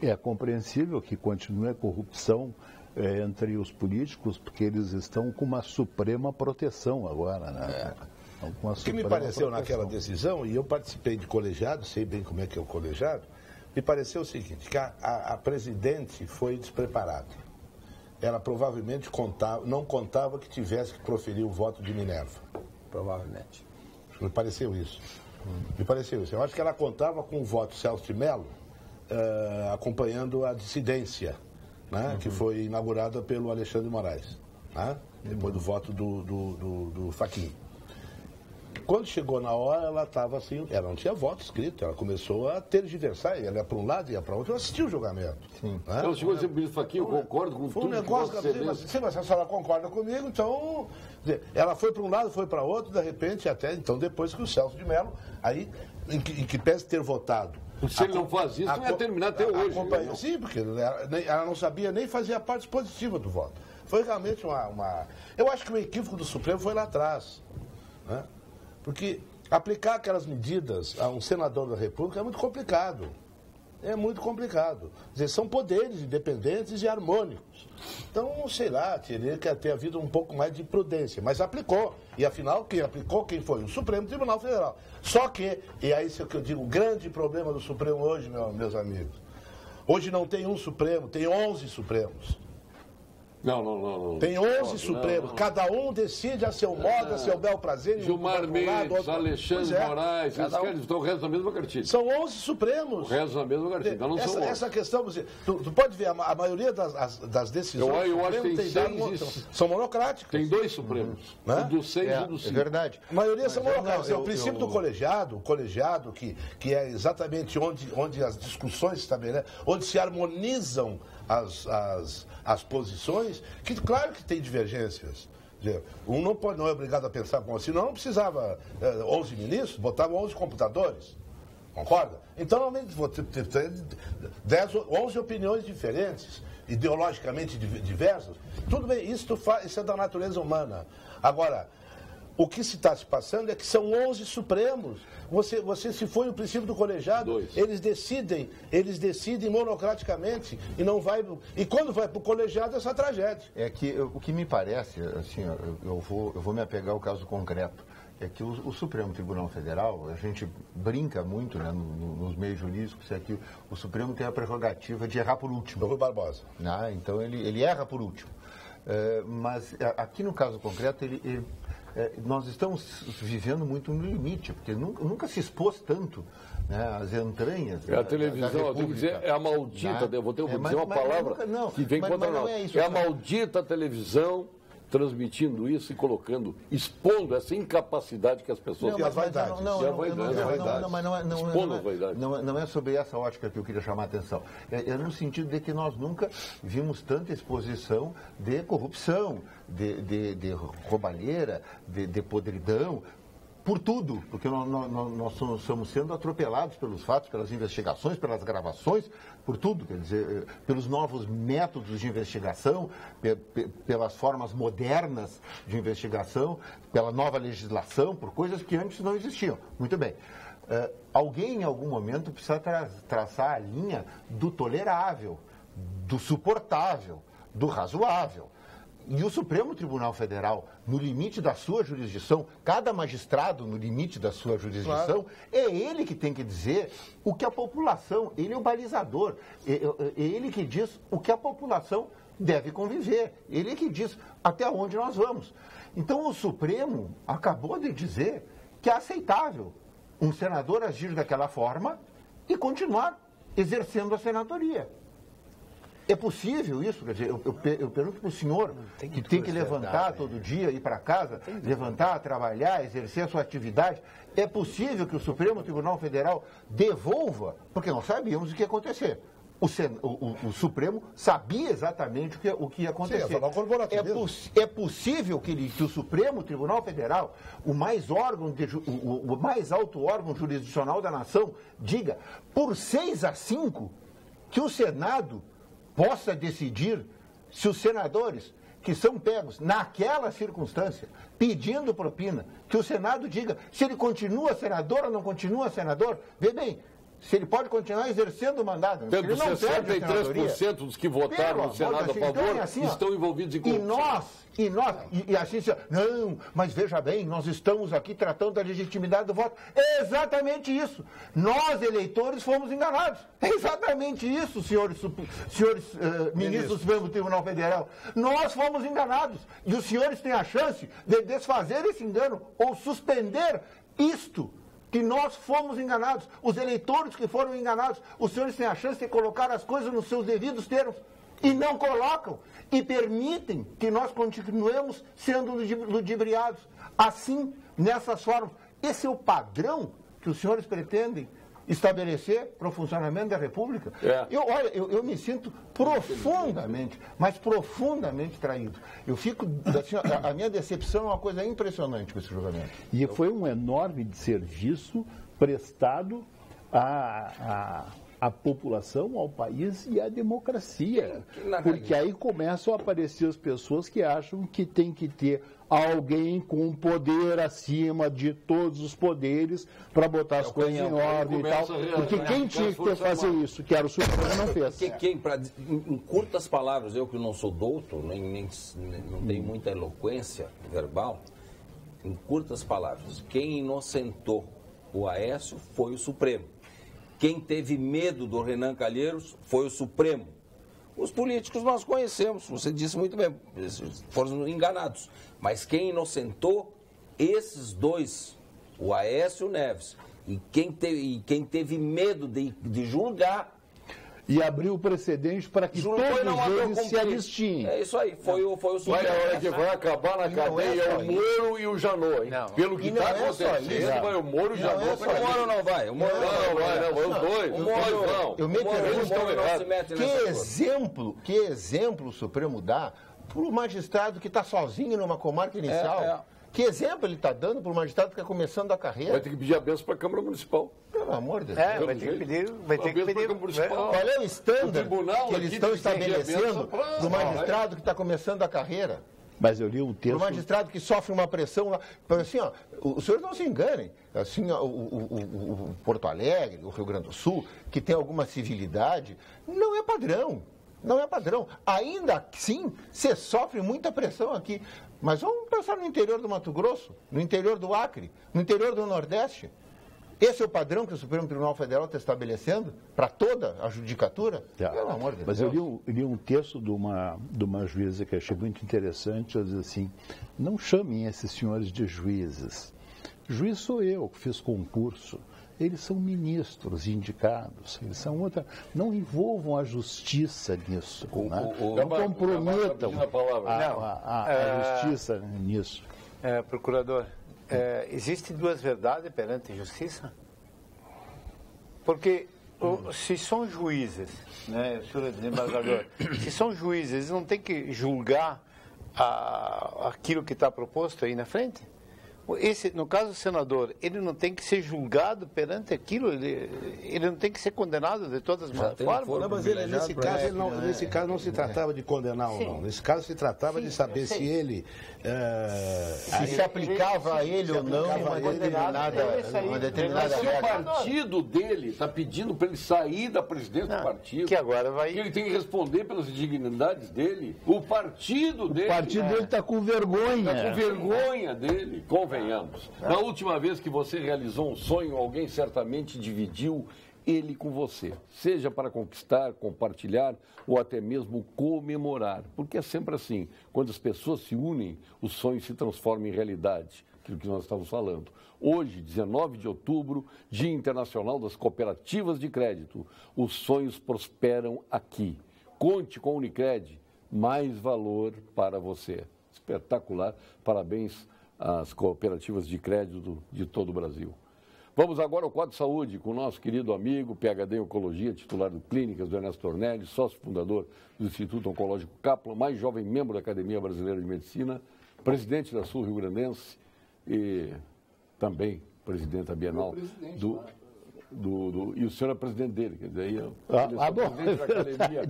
é compreensível que continue a corrupção entre os políticos, porque eles estão com uma suprema proteção agora, né? O que me pareceu naquela decisão, e eu participei de colegiado, sei bem como é que é o colegiado, me pareceu o seguinte, que a presidente foi despreparada. Ela provavelmente não contava que tivesse que proferir o voto de Minerva. Provavelmente. Me pareceu isso. Eu acho que ela contava com o voto Celso de Mello, acompanhando a dissidência, né, que foi inaugurada pelo Alexandre de Moraes, né, depois do voto do Fachin. Quando chegou na hora, ela estava assim, ela não tinha voto escrito, ela começou a tergiversar, ela ia para um lado, ia para outro, eu assisti o julgamento. Sim. Né? Ela chegou a dizer, ministro Fachin, eu concordo com tudo. Um negócio que você mas se a senhora concorda comigo, então. Ela foi para um lado, foi para outro, de repente, até então, depois que o Celso de Mello, aí, em que pese ter votado. Se ele não faz isso, não ia terminar até hoje. Sim, porque ela não sabia nem fazer a parte positiva do voto. Foi realmente uma. Eu acho que o equívoco do Supremo foi lá atrás. Né? Porque aplicar aquelas medidas a um senador da República é muito complicado. É muito complicado. Quer dizer, são poderes independentes e harmônicos. Então, sei lá, teria que ter havido um pouco mais de prudência. Mas aplicou. E afinal, quem aplicou, quem foi? O Supremo Tribunal Federal. Só que, e aí isso é o que eu digo, o grande problema do Supremo hoje, meus amigos. Hoje não tem um Supremo, tem 11 Supremos. Não. Tem 11 Supremos, cada um decide a seu modo, a seu bel prazer. Gilmar Mendes, Alexandre Moraes, eles estão rezam na mesma cartilha. São 11 Supremos. Rezam na mesma cartilha, então não são 11. Essa questão, tu pode ver, a maioria das decisões eu acho que tem 6, são monocráticas. Tem 2 Supremos, o do 6 e o do 5. É verdade. A maioria são monocráticas. O princípio do colegiado, que é exatamente onde as discussões se estabelecem, onde se harmonizam as posições, que claro que tem divergências. Um não é obrigado a pensar como assim, não precisava 11 ministros, botava 11 computadores. Concorda? Então, normalmente, vou ter 11 opiniões diferentes, ideologicamente diversas. Tudo bem, isso é da natureza humana. Agora, o que se está se passando é que são 11 Supremos. Você se foi o princípio do colegiado, eles decidem monocraticamente e não vai. E quando vai para o colegiado, essa tragédia. É que o que me parece, assim, eu vou me apegar ao caso concreto, é que o Supremo Tribunal Federal, a gente brinca muito, né, nos meios jurídicos, é que o Supremo tem a prerrogativa de errar por último. Rui Barbosa. Então ele erra por último. Mas aqui no caso concreto, nós estamos vivendo muito no limite, porque nunca se expôs tanto, né, as entranhas. A televisão, eu tenho que dizer, é a maldita, eu vou dizer uma palavra que vem contra nós. É a maldita televisão transmitindo isso e expondo essa incapacidade que as pessoas têm. E a vaidade. Não é sobre essa ótica que eu queria chamar a atenção. É no sentido de que nós nunca vimos tanta exposição de corrupção, de roubalheira, de podridão, por tudo, porque nós estamos sendo atropelados pelos fatos, pelas investigações, pelas gravações, por tudo, quer dizer, pelos novos métodos de investigação, pelas formas modernas de investigação, pela nova legislação, por coisas que antes não existiam. Muito bem. Alguém, em algum momento, precisa traçar a linha do tolerável, do suportável, do razoável. E o Supremo Tribunal Federal, no limite da sua jurisdição, cada magistrado no limite da sua jurisdição, é ele que tem que dizer o que a população, ele é o balizador, é ele que diz o que a população deve conviver, ele é que diz até onde nós vamos. Então o Supremo acabou de dizer que é aceitável um senador agir daquela forma e continuar exercendo a senadoria. É possível isso? Quer dizer, eu pergunto para o senhor, que tem que levantar todo dia, ir para casa, levantar, trabalhar, exercer a sua atividade. É possível que o Supremo Tribunal Federal devolva? Porque nós sabíamos o que ia acontecer. O Supremo sabia exatamente o que ia acontecer. Sim, é possível que o Supremo Tribunal Federal, o mais alto órgão jurisdicional da nação, diga por 6-5 que o Senado possa decidir se os senadores que são pegos naquela circunstância, pedindo propina, que o Senado diga se ele continua senador ou não continua senador. Vê bem, se ele pode continuar exercendo o mandato. Tanto 63% dos que votaram no Senado a favor estão envolvidos em corrupção. E assim, não, mas veja bem, nós estamos aqui tratando da legitimidade do voto. É exatamente isso. Nós, eleitores, fomos enganados. É exatamente isso, senhores ministros do Supremo Tribunal Federal. Nós fomos enganados. E os senhores têm a chance de desfazer esse engano ou suspender isto. Que nós fomos enganados, os eleitores que foram enganados, os senhores têm a chance de colocar as coisas nos seus devidos termos e não colocam e permitem que nós continuemos sendo ludibriados. Assim, nessas formas, esse é o padrão que os senhores pretendem estabelecer para o funcionamento da República. Eu me sinto profundamente, mas profundamente traído. Eu fico, assim, a minha decepção é uma coisa impressionante com esse julgamento. E foi um enorme serviço prestado à população, ao país e à democracia. Porque aí começam a aparecer as pessoas que acham que tem que ter alguém com poder acima de todos os poderes para botar as coisas em ordem e tal. Porque quem tinha que fazer isso, que era o Supremo, não fez. Em curtas palavras, eu que não sou douto, não tenho muita eloquência verbal, em curtas palavras, quem inocentou o Aécio foi o Supremo. Quem teve medo do Renan Calheiros foi o Supremo. Os políticos nós conhecemos, você disse muito bem, foram enganados. Mas quem inocentou, esses dois, o Aécio Neves, e quem teve medo de julgar... E abriu o precedente para que todos eles se alistiem. É isso aí, foi o Supremo. Mas a hora que vai acabar na cadeia é o Moro e o Janot, hein? Pelo que está acontecendo, vai o Moro e o Janot. O Moro não vai. O Moro não vai, os dois. O Moro, eu me pergunto, que exemplo o Supremo dá para o magistrado que está sozinho numa comarca inicial? Que exemplo ele está dando para o magistrado que está começando a carreira? Vai ter que pedir a benção para a Câmara Municipal. Pelo amor de Deus. Vai ter que pedir. Qual é o estándar que eles estão estabelecendo do magistrado que está começando a carreira? Mas eu li um texto... O magistrado que sofre uma pressão lá... Assim, os senhores não se enganem. Assim, o Porto Alegre, o Rio Grande do Sul, que tem alguma civilidade, não é padrão. Não é padrão. Ainda assim, você sofre muita pressão aqui. Mas vamos pensar no interior do Mato Grosso, no interior do Acre, no interior do Nordeste. Esse é o padrão que o Supremo Tribunal Federal está estabelecendo para toda a judicatura? Pelo amor de Deus. Mas eu li um texto de uma juíza que achei muito interessante. Ela diz assim, não chamem esses senhores de juízes. Juiz sou eu, que fiz concurso. Eles são ministros indicados, eles são outra. Não envolvam a justiça nisso. Não comprometam a justiça nisso. Procurador, existem duas verdades perante a justiça? Porque se são juízes, né, senhor desembargador, se são juízes, eles não têm que julgar aquilo que está proposto aí na frente? No caso do senador, ele não tem que ser julgado perante aquilo, ele não tem que ser condenado de todas as formas. Não, mas nesse caso não se tratava de condenar ou não. Nesse caso se tratava de saber se ele... se aplicava a ele ou não uma determinada Se o partido dele está pedindo para ele sair da presidência do partido, que agora vai... que ele tem que responder pelas indignidades dele, o partido dele... O partido dele está com vergonha. Está com vergonha dele, convenhamos. Na última vez que você realizou um sonho, alguém certamente dividiu ele com você, seja para conquistar, compartilhar ou até mesmo comemorar, porque é sempre assim, quando as pessoas se unem, os sonhos se transformam em realidade, aquilo que nós estamos falando. Hoje, 19 de outubro, Dia Internacional das Cooperativas de Crédito, os sonhos prosperam aqui. Conte com a Unicred, mais valor para você. Espetacular, parabéns às cooperativas de crédito de todo o Brasil. Vamos agora ao quadro de saúde com o nosso querido amigo, PhD em Oncologia, titular do Clínicas, do Ernesto Tornelli, sócio fundador do Instituto Oncológico Kaplan, mais jovem membro da Academia Brasileira de Medicina, presidente da Sul Rio Grandense e também presidente da Bienal e o senhor é presidente dele, quer dizer, aí presidente da Academia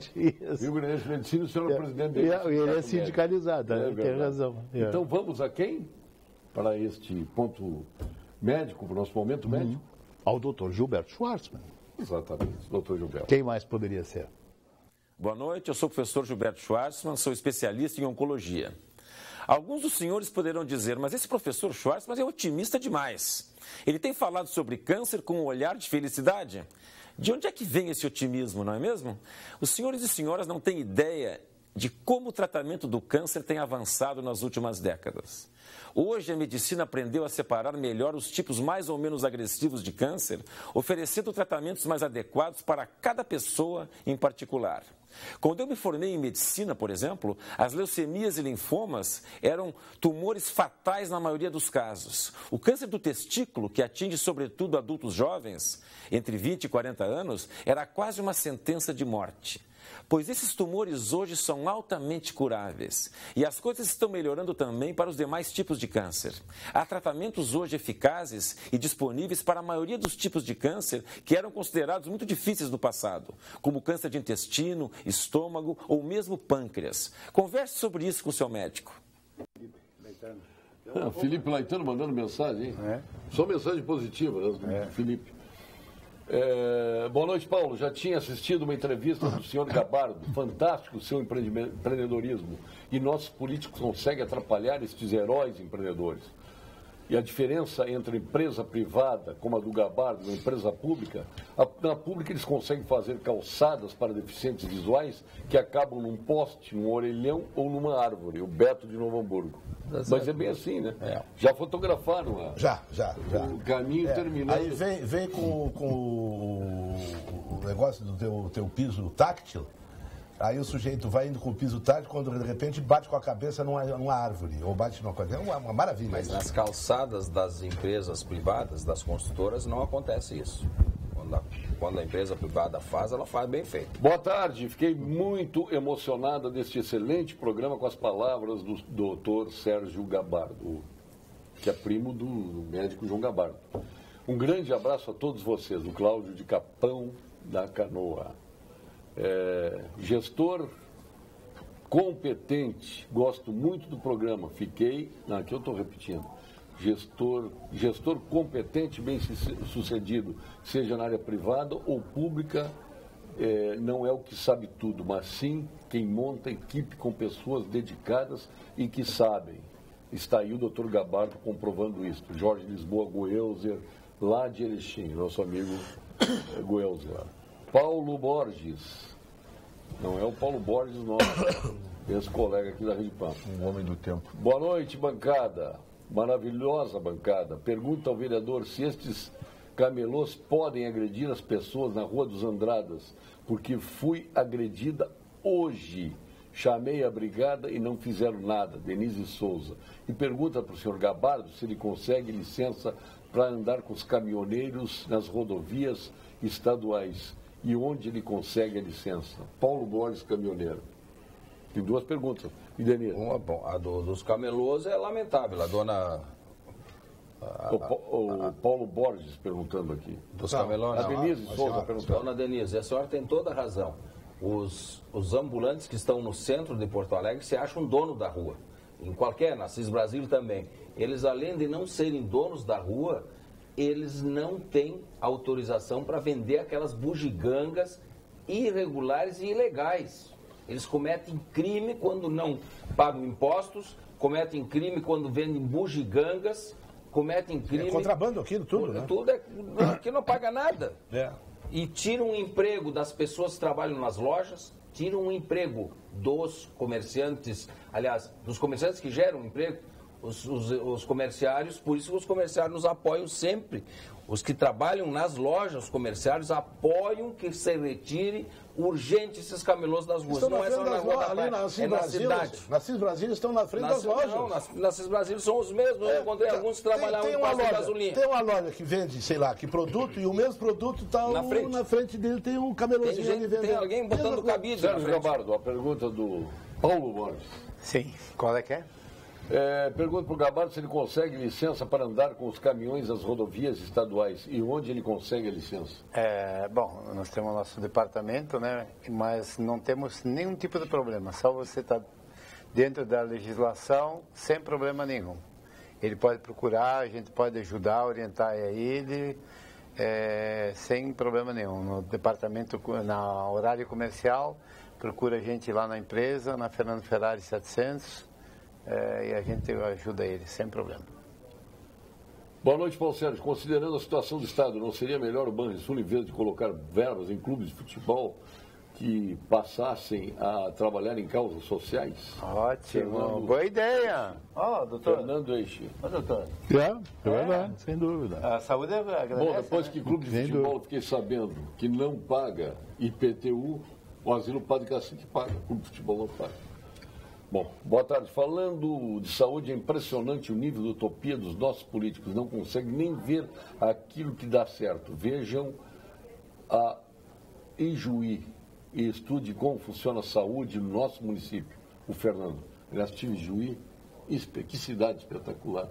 Rio Grandense de Medicina, o senhor é presidente dele. Ele é sindicalizado, tem razão. Então vamos a quem? Para este ponto médico, para o nosso momento médico? Ao doutor Gilberto Schwartzman. Exatamente, doutor Gilberto. Quem mais poderia ser? Boa noite, eu sou o professor Gilberto Schwartzman, sou especialista em oncologia. Alguns dos senhores poderão dizer, mas esse professor Schwartzman é otimista demais. Ele tem falado sobre câncer com um olhar de felicidade. De onde é que vem esse otimismo, não é mesmo? Os senhores e senhoras não têm ideia de como o tratamento do câncer tem avançado nas últimas décadas. Hoje, a medicina aprendeu a separar melhor os tipos mais ou menos agressivos de câncer, oferecendo tratamentos mais adequados para cada pessoa em particular. Quando eu me formei em medicina, por exemplo, as leucemias e linfomas eram tumores fatais na maioria dos casos. O câncer do testículo, que atinge sobretudo adultos jovens, entre 20 e 40 anos, era quase uma sentença de morte. Pois esses tumores hoje são altamente curáveis e as coisas estão melhorando também para os demais tipos de câncer. Há tratamentos hoje eficazes e disponíveis para a maioria dos tipos de câncer que eram considerados muito difíceis no passado, como câncer de intestino, estômago ou mesmo pâncreas. Converse sobre isso com o seu médico. Felipe Laitano mandando mensagem, hein? Só mensagem positiva, Felipe. Boa noite, Paulo. Já tinha assistido uma entrevista do senhor Gabardo. Fantástico o seu empreendedorismo. E nossos políticos conseguem atrapalhar estes heróis empreendedores. E a diferença entre empresa privada, como a do Gabardo, e a empresa pública, na pública eles conseguem fazer calçadas para deficientes visuais que acabam num poste, num orelhão ou numa árvore. O Beto de Novo Hamburgo. Mas é bem assim, né? Já fotografaram Já. O caminho terminando. Aí vem com o negócio do teu piso táctil. Aí o sujeito vai indo com o piso táctil, quando de repente bate com a cabeça numa árvore, ou bate numa coisa. É uma maravilha. Mas nas calçadas das empresas privadas, das construtoras, não acontece isso. Quando a empresa privada faz, ela faz bem feito. Boa tarde, fiquei muito emocionada deste excelente programa com as palavras do doutor Sérgio Gabardo, que é primo do médico João Gabardo. Um grande abraço a todos vocês, o Cláudio de Capão da Canoa. Gestor competente, gosto muito do programa, aqui eu estou repetindo, gestor competente, bem sucedido, seja na área privada ou pública, não é o que sabe tudo, mas sim quem monta equipe com pessoas dedicadas e que sabem. Está aí o doutor Gabardo comprovando isso. Jorge Lisboa Goelzer, lá de Erechim, nosso amigo Goelzer. Paulo Borges, não é o Paulo Borges nosso, esse colega aqui da Rede Pan. Um homem do tempo. Boa noite, bancada. Maravilhosa bancada. Pergunta ao vereador se estes camelôs podem agredir as pessoas na Rua dos Andradas, porque fui agredida hoje. Chamei a brigada e não fizeram nada. Denise Souza. E pergunta para o senhor Gabardo se ele consegue licença para andar com os caminhoneiros nas rodovias estaduais. E onde ele consegue a licença? Paulo Borges, caminhoneiro. Tem duas perguntas. E Denise? A dos camelôs é lamentável. A dona O Paulo Borges perguntando aqui. Dos camelões. A Denise Souza perguntando. Dona Denise, a senhora tem toda a razão. Os ambulantes que estão no centro de Porto Alegre se acham dono da rua. Em qualquer, na CIS Brasil também. Eles, além de não serem donos da rua, eles não têm autorização para vender aquelas bugigangas irregulares e ilegais. Eles cometem crime quando não pagam impostos, cometem crime quando vendem bugigangas, cometem crime... É contrabando aquilo, tudo, né? Tudo aqui não paga nada. E tiram o emprego das pessoas que trabalham nas lojas, tiram o emprego dos comerciantes, aliás, dos comerciantes que geram emprego, os comerciários, por isso que os comerciários nos apoiam sempre. Os que trabalham nas lojas, os comerciários, apoiam que se retire urgente esses camelôs das ruas. Estão não na é só frente na das rua lojas, da ali Praia, na CIS é na Brasil. cidade. Na CIS Brasil estão na frente das lojas. Não, na CIS Brasil são os mesmos. Eu encontrei alguns que trabalhavam em posto de gasolina. Tem uma loja que vende, sei lá, que produto, e o mesmo produto está na frente dele, tem um camelôzinho ali vendendo. Tem alguém botando cabide. Sérgio Gabardo, a pergunta do Paulo Borges. Sim, qual é que é? Pergunta para o Gabardo se ele consegue licença para andar com os caminhões das rodovias estaduais e onde ele consegue a licença. Bom, nós temos o nosso departamento, né? Mas não temos nenhum tipo de problema. Só você está dentro da legislação sem problema nenhum. Ele pode procurar, a gente pode ajudar, orientar ele sem problema nenhum. No departamento, na horário comercial, procura a gente lá na empresa, na Fernando Ferrari 700. E a gente ajuda ele, sem problema. Boa noite, Paulo Sérgio. Considerando a situação do Estado, não seria melhor o Banrisul, em vez de colocar verbas em clubes de futebol, que passassem a trabalhar em causas sociais? Ótimo, boa ideia. Doutor. Fernando Eixe. Doutor. É verdade, sem dúvida. A saúde agradece. Bom, depois que clube de futebol, fiquei sabendo que não paga IPTU, o Asilo Padre Cacique paga, o clube de futebol não paga. Bom, boa tarde. Falando de saúde, é impressionante o nível de utopia dos nossos políticos. Não conseguem nem ver aquilo que dá certo. Vejam a Ijuí e estude como funciona a saúde no nosso município. O Fernando. Aliás, tive Juí, que cidade espetacular.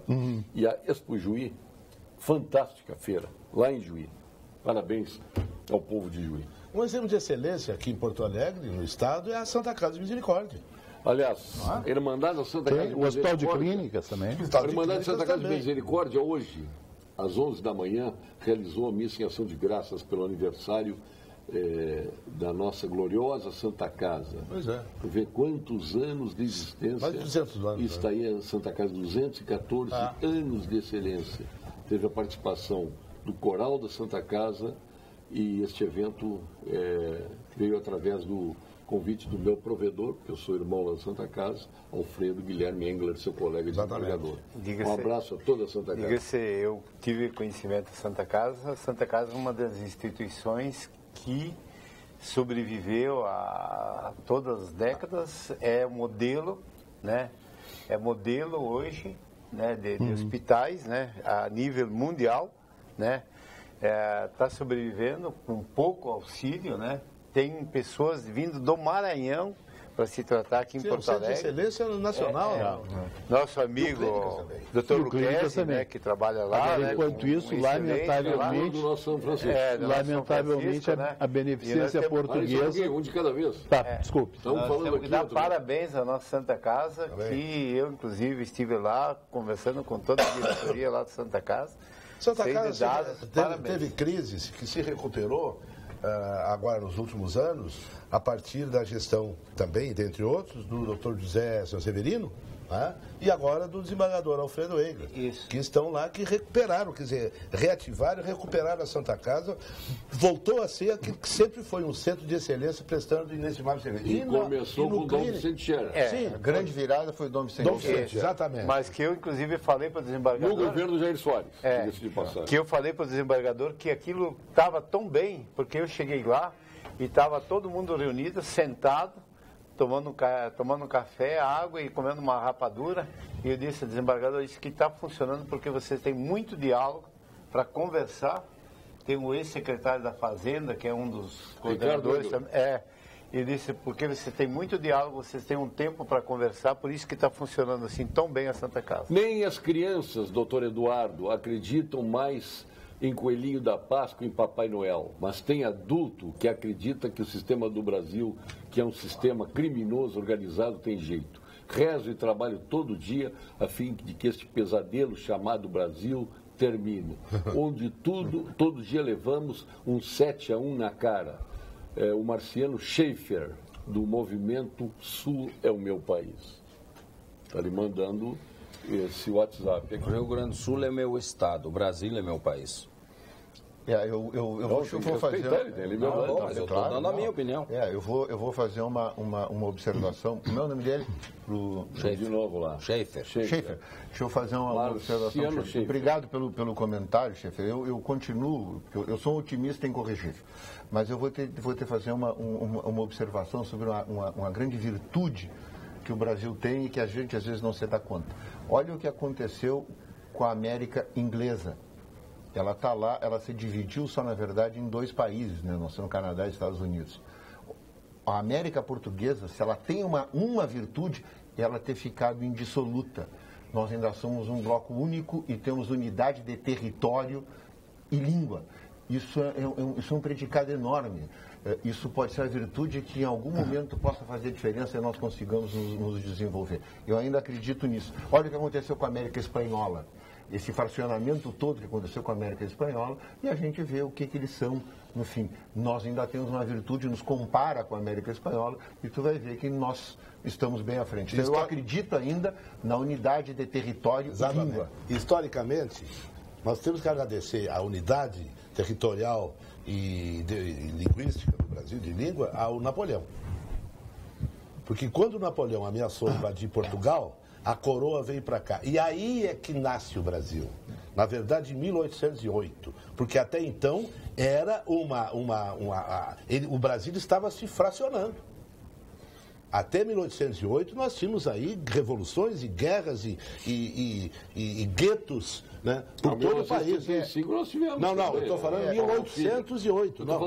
E a Expo Juí, fantástica feira, lá em Juí. Parabéns ao povo de Juí. Um exemplo de excelência aqui em Porto Alegre, no estado, é a Santa Casa de Misericórdia. Aliás, a Irmandade da Santa Casa de Tem o Hospital de Clínicas também. A Irmandade da Santa Casa de Misericórdia, hoje, às 11 da manhã, realizou a missa em ação de graças pelo aniversário da nossa gloriosa Santa Casa. Pois é. Para ver quantos anos de existência. Mais de 200 anos. Está aí a Santa Casa, 214 anos de excelência. Teve a participação do Coral da Santa Casa e este evento veio através do convite do meu provedor, porque eu sou irmão da Santa Casa, Alfredo Guilherme Engler, seu colega de empregador. Um abraço a toda a Santa Casa. Diga-se, eu tive conhecimento da Santa Casa. A Santa Casa é uma das instituições que sobreviveu a todas as décadas, é modelo, né? É modelo hoje, né, de hospitais, né, a nível mundial, né? Está sobrevivendo com pouco auxílio, né? Tem pessoas vindo do Maranhão para se tratar aqui em Porto Alegre. De excelência nacional. Nosso amigo Dr. Luquezzi, né, que trabalha lá. Agora, enquanto isso, lamentavelmente, a beneficência portuguesa... Um de cada vez. Tá, desculpe. Estamos falando aqui. Dar parabéns à nossa Santa Casa, que eu, inclusive, estive lá conversando com toda a diretoria lá da Santa Casa. Santa Casa teve crises que se recuperou agora nos últimos anos, a partir da gestão também, dentre outros, do Dr. José Severino, e agora do desembargador Alfredo Engler, que estão lá, que recuperaram, quer dizer, reativaram e recuperaram a Santa Casa, voltou a ser aquilo que sempre foi um centro de excelência prestando inestimável serviço. E começou com o Dom Vicente Scherer. Sim, a grande virada foi o Dom Vicente Scherer. Exatamente. Mas que eu, inclusive, falei para o desembargador... No governo do Jair Soares, de passagem. Que eu falei para o desembargador que aquilo estava tão bem, porque eu cheguei lá e estava todo mundo reunido, sentado, tomando um café, água e comendo uma rapadura. E eu disse, desembargador, isso que está funcionando porque vocês têm muito diálogo para conversar. Tem o ex-secretário da Fazenda, que é um dos coordenadores também. E disse, porque você tem muito diálogo, vocês têm um tempo para conversar, por isso que está funcionando assim tão bem a Santa Casa. Nem as crianças, doutor Eduardo, acreditam mais em Coelhinho da Páscoa e em Papai Noel, mas tem adulto que acredita que o sistema do Brasil, que é um sistema criminoso, organizado, tem jeito. Rezo e trabalho todo dia a fim de que este pesadelo chamado Brasil termine, onde todo dia levamos um 7-1 na cara. O Marciano Schaefer, do Movimento Sul é o Meu País. Está lhe mandando esse WhatsApp aqui. O Rio Grande do Sul é meu estado, o Brasil é meu país. Eu vou fazer. Mas eu estou dando a minha opinião. Eu vou fazer uma observação. Como é o nome dele? De novo lá. Schaefer. Deixa eu fazer uma observação. Obrigado pelo comentário, Schaefer. Eu continuo, eu sou um otimista incorrigível. Mas eu vou ter que fazer uma observação sobre uma grande virtude que o Brasil tem e que a gente às vezes não se dá conta. Olha o que aconteceu com a América inglesa. Ela está lá, ela se dividiu só, na verdade, em 2 países, né? Nós somos Canadá e Estados Unidos. A América portuguesa, se ela tem uma virtude, é ela ter ficado indissoluta. Nós ainda somos um bloco único e temos unidade de território e língua. Isso é um predicado enorme. Isso pode ser a virtude que em algum momento possa fazer diferença e nós consigamos nos desenvolver. Eu ainda acredito nisso. Olha o que aconteceu com a América Espanhola. Esse fracionamento todo que aconteceu com a América Espanhola, e a gente vê o que eles são no fim. Nós ainda temos uma virtude, nos compara com a América Espanhola, e tu vai ver que nós estamos bem à frente. Então, eu acredito ainda na unidade de território e língua. Historicamente, nós temos que agradecer a unidade territorial e linguística do Brasil, de língua, ao Napoleão. Porque quando o Napoleão ameaçou invadir Portugal, a coroa veio para cá. E aí é que nasce o Brasil. Na verdade, em 1808. Porque até então era o Brasil estava se fracionando. Até 1808 nós tínhamos aí revoluções e guerras e guetos, né, por todo o país. 1935 nós tivemos. Não, eu estou falando em 1808. Estou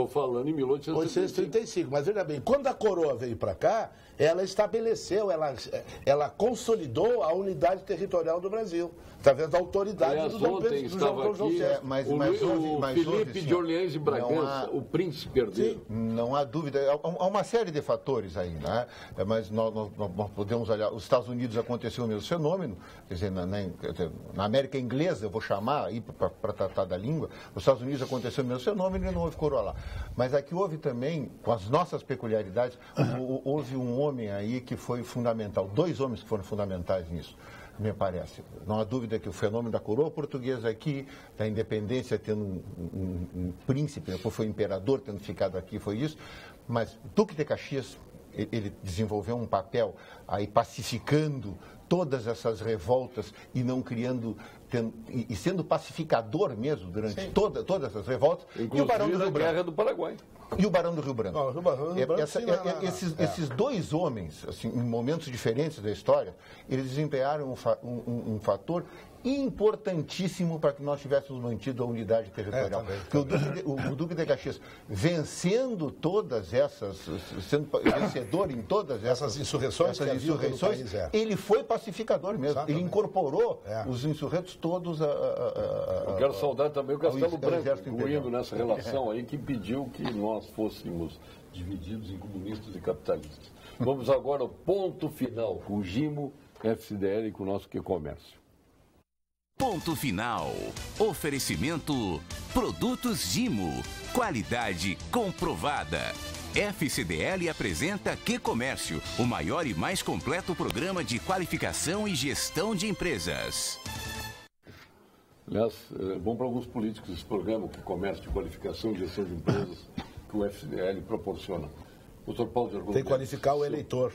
falando em 1835. Mas veja bem, quando a coroa veio para cá, ela estabeleceu, ela consolidou a unidade territorial do Brasil, através da autoridade do João João VI. O Felipe de Orleans e Bragança, o príncipe herdeiro. Não há dúvida. Há uma série de fatores aí, né? Mas nós podemos olhar. Os Estados Unidos aconteceu o mesmo fenômeno, quer dizer, na América inglesa, eu vou chamar aí para tratar da língua, os Estados Unidos aconteceu o mesmo fenômeno e não houve coroa lá. Mas aqui houve também, com as nossas peculiaridades, houve um homem aí que foi fundamental, 2 homens que foram fundamentais nisso, me parece. Não há dúvida que o fenômeno da coroa portuguesa aqui, da independência tendo um príncipe, depois foi imperador tendo ficado aqui, foi isso, mas Duque de Caxias, ele desenvolveu um papel aí pacificando todas essas revoltas e não criando, e sendo pacificador mesmo durante todas essas revoltas. Inclusive, e o Barão do Rio Branco. Guerra do Paraguai. E o Barão do Rio Branco. Esses 2 homens, assim, em momentos diferentes da história, eles desempenharam um fator importantíssimo para que nós tivéssemos mantido a unidade territorial. O Duque de Caxias, vencendo todas essas, sendo vencedor em todas essas insurreições, ele foi pacificador mesmo. Exatamente. Ele incorporou os insurretos todos Eu quero saudar também o Castelo Branco, incluindo nessa relação aí, que pediu que nós fôssemos divididos em comunistas e capitalistas. Vamos agora ao ponto final com o Gimo, FCDL e com o nosso Que-Comércio. Ponto final. Oferecimento Produtos Gimo. Qualidade comprovada. FCDL apresenta Que-Comércio, o maior e mais completo programa de qualificação e gestão de empresas. Aliás, é bom para alguns políticos esse programa, Que-Comércio de qualificação e gestão de empresas, que o FCDL proporciona. Doutor Paulo de Argumento. Tem que qualificar o eleitor.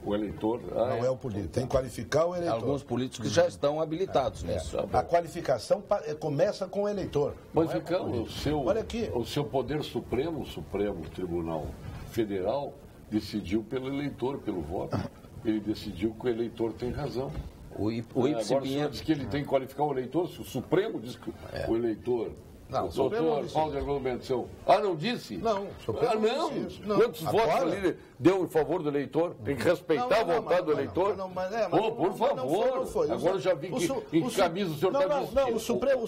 O eleitor... Não é o político, tem que qualificar o eleitor. Alguns políticos já estão habilitados nisso. A qualificação começa com o eleitor. Mas, Ricardo, o seu poder supremo, o Supremo Tribunal Federal, decidiu pelo eleitor, pelo voto. Ele decidiu que o eleitor tem razão. O Agora o senhor diz que ele tem que qualificar o eleitor, se o Supremo diz que o eleitor Não, o Supremo não disse Paulo de Argumento, seu. Ah, não disse? Não, o Supremo não disse isso. Não. Quantos votos Agora? ali deu em favor do eleitor? Tem que respeitar a vontade do eleitor. Por favor. Não foi. Agora eu já vi que em camisa o senhor está vestido. Não, o Supremo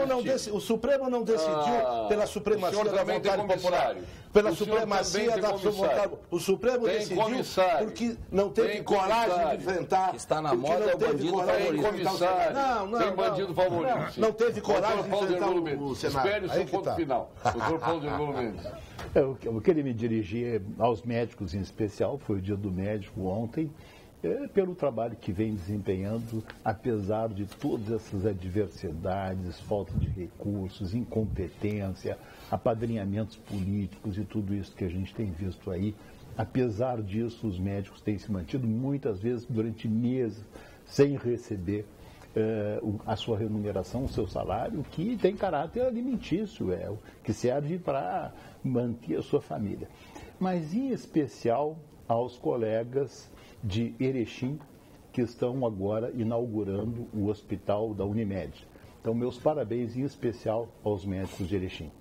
não decidiu. O Supremo não decidiu pela supremacia da vontade popular. Pela supremacia da vontade. O Supremo decidiu porque não teve coragem de enfrentar. Está na moda é o bandido favorito. Tem bandido favorito. Não teve coragem de enfrentar o Senado. Espere o seu ponto final. Doutor Paulo de Ergulo Mendes. Eu queria me dirigir aos médicos em especial, foi o dia do médico ontem, pelo trabalho que vem desempenhando, apesar de todas essas adversidades, falta de recursos, incompetência, apadrinhamentos políticos e tudo isso que a gente tem visto aí. Apesar disso, os médicos têm se mantido muitas vezes durante meses sem receber a sua remuneração, o seu salário, que tem caráter alimentício, que serve para manter a sua família. Mas, em especial, aos colegas de Erechim, que estão agora inaugurando o hospital da Unimed. Então, meus parabéns, em especial, aos médicos de Erechim.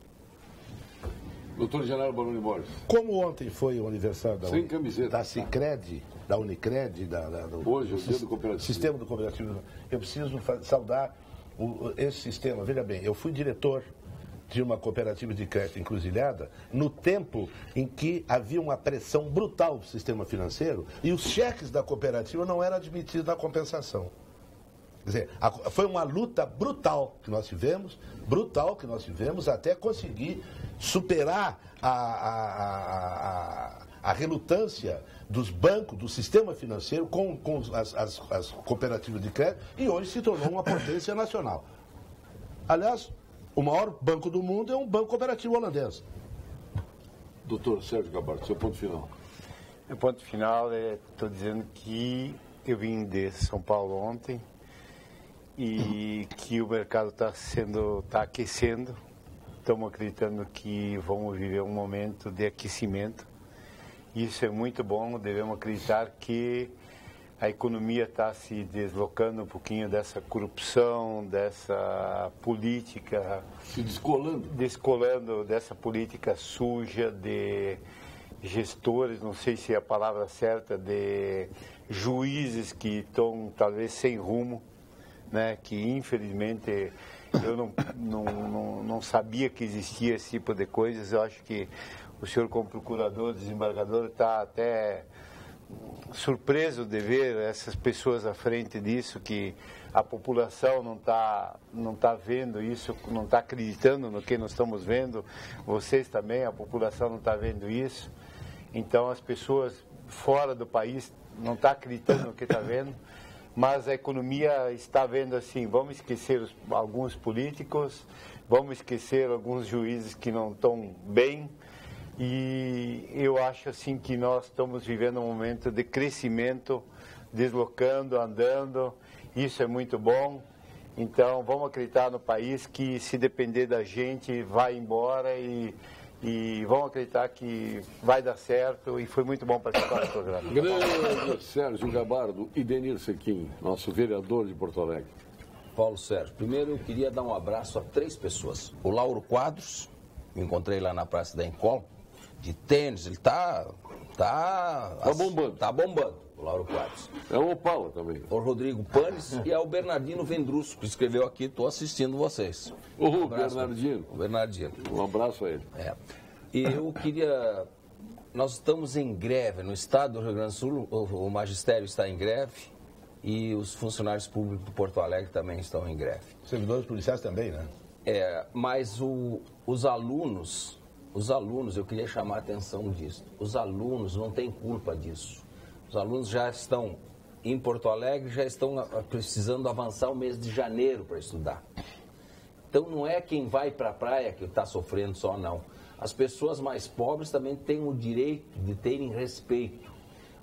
Doutor Genaro Baroni Borges. Como ontem foi o aniversário da Sicredi, da Unicred, hoje, o dia do cooperativo. Sistema do cooperativo, eu preciso saudar esse sistema. Veja bem, eu fui diretor de uma cooperativa de crédito encruzilhada no tempo em que havia uma pressão brutal do sistema financeiro e os cheques da cooperativa não eram admitidos na compensação. Quer dizer, foi uma luta brutal que nós tivemos até conseguir superar a relutância dos bancos, do sistema financeiro com as cooperativas de crédito e hoje se tornou uma potência nacional. Aliás, o maior banco do mundo é um banco cooperativo holandês. Doutor Sérgio Gabardo, seu ponto final. Meu ponto final estou dizendo que eu vim de São Paulo ontem e que o mercado está aquecendo. Estamos acreditando que vamos viver um momento de aquecimento. Isso é muito bom, devemos acreditar que a economia está se deslocando um pouquinho dessa corrupção, dessa política... Se descolando. Descolando dessa política suja de gestores, não sei se é a palavra certa, de juízes que estão talvez sem rumo, né? Que infelizmente eu não sabia que existia esse tipo de coisas. Eu acho que o senhor como procurador, desembargador, está até surpreso de ver essas pessoas à frente disso, que a população não tá vendo isso, não está acreditando no que nós estamos vendo, vocês também, a população não está vendo isso, então as pessoas fora do país não estão acreditando no que está vendo, mas a economia está vendo assim, vamos esquecer alguns políticos, vamos esquecer alguns juízes que não estão bem. E eu acho assim que nós estamos vivendo um momento de crescimento, deslocando, andando, isso é muito bom. Então vamos acreditar no país que se depender da gente vai embora e vamos acreditar que vai dar certo e foi muito bom participar do programa. Grande Sérgio Gabardo e Denir Sequim, nosso vereador de Porto Alegre. Paulo Sérgio, primeiro eu queria dar um abraço a 3 pessoas. O Lauro Quadros, me encontrei lá na Praça da Encol, de tênis, ele tá bombando. Tá bombando, o Lauro Quadros. É o Opala também. O Rodrigo Panes e é o Bernardino Vendrusco, que escreveu aqui, estou assistindo vocês. O Bernardino. O Bernardino. Um abraço a ele. E eu queria... Nós estamos em greve no estado do Rio Grande do Sul, o magistério está em greve e os funcionários públicos do Porto Alegre também estão em greve. Servidores policiais também, né? Mas os alunos, eu queria chamar a atenção disso. Os alunos não têm culpa disso. Os alunos já estão em Porto Alegre, já estão precisando avançar o mês de janeiro para estudar. Então não é quem vai para a praia que está sofrendo só, não. As pessoas mais pobres também têm o direito de terem respeito.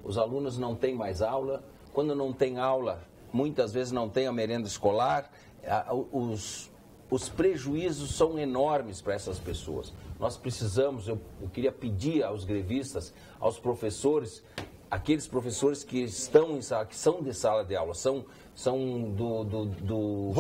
Os alunos não têm mais aula. Quando não tem aula, muitas vezes não tem a merenda escolar. Os prejuízos são enormes para essas pessoas. Nós precisamos, eu queria pedir aos grevistas, aos professores, aqueles professores que estão em sala, que são de sala de aula, são do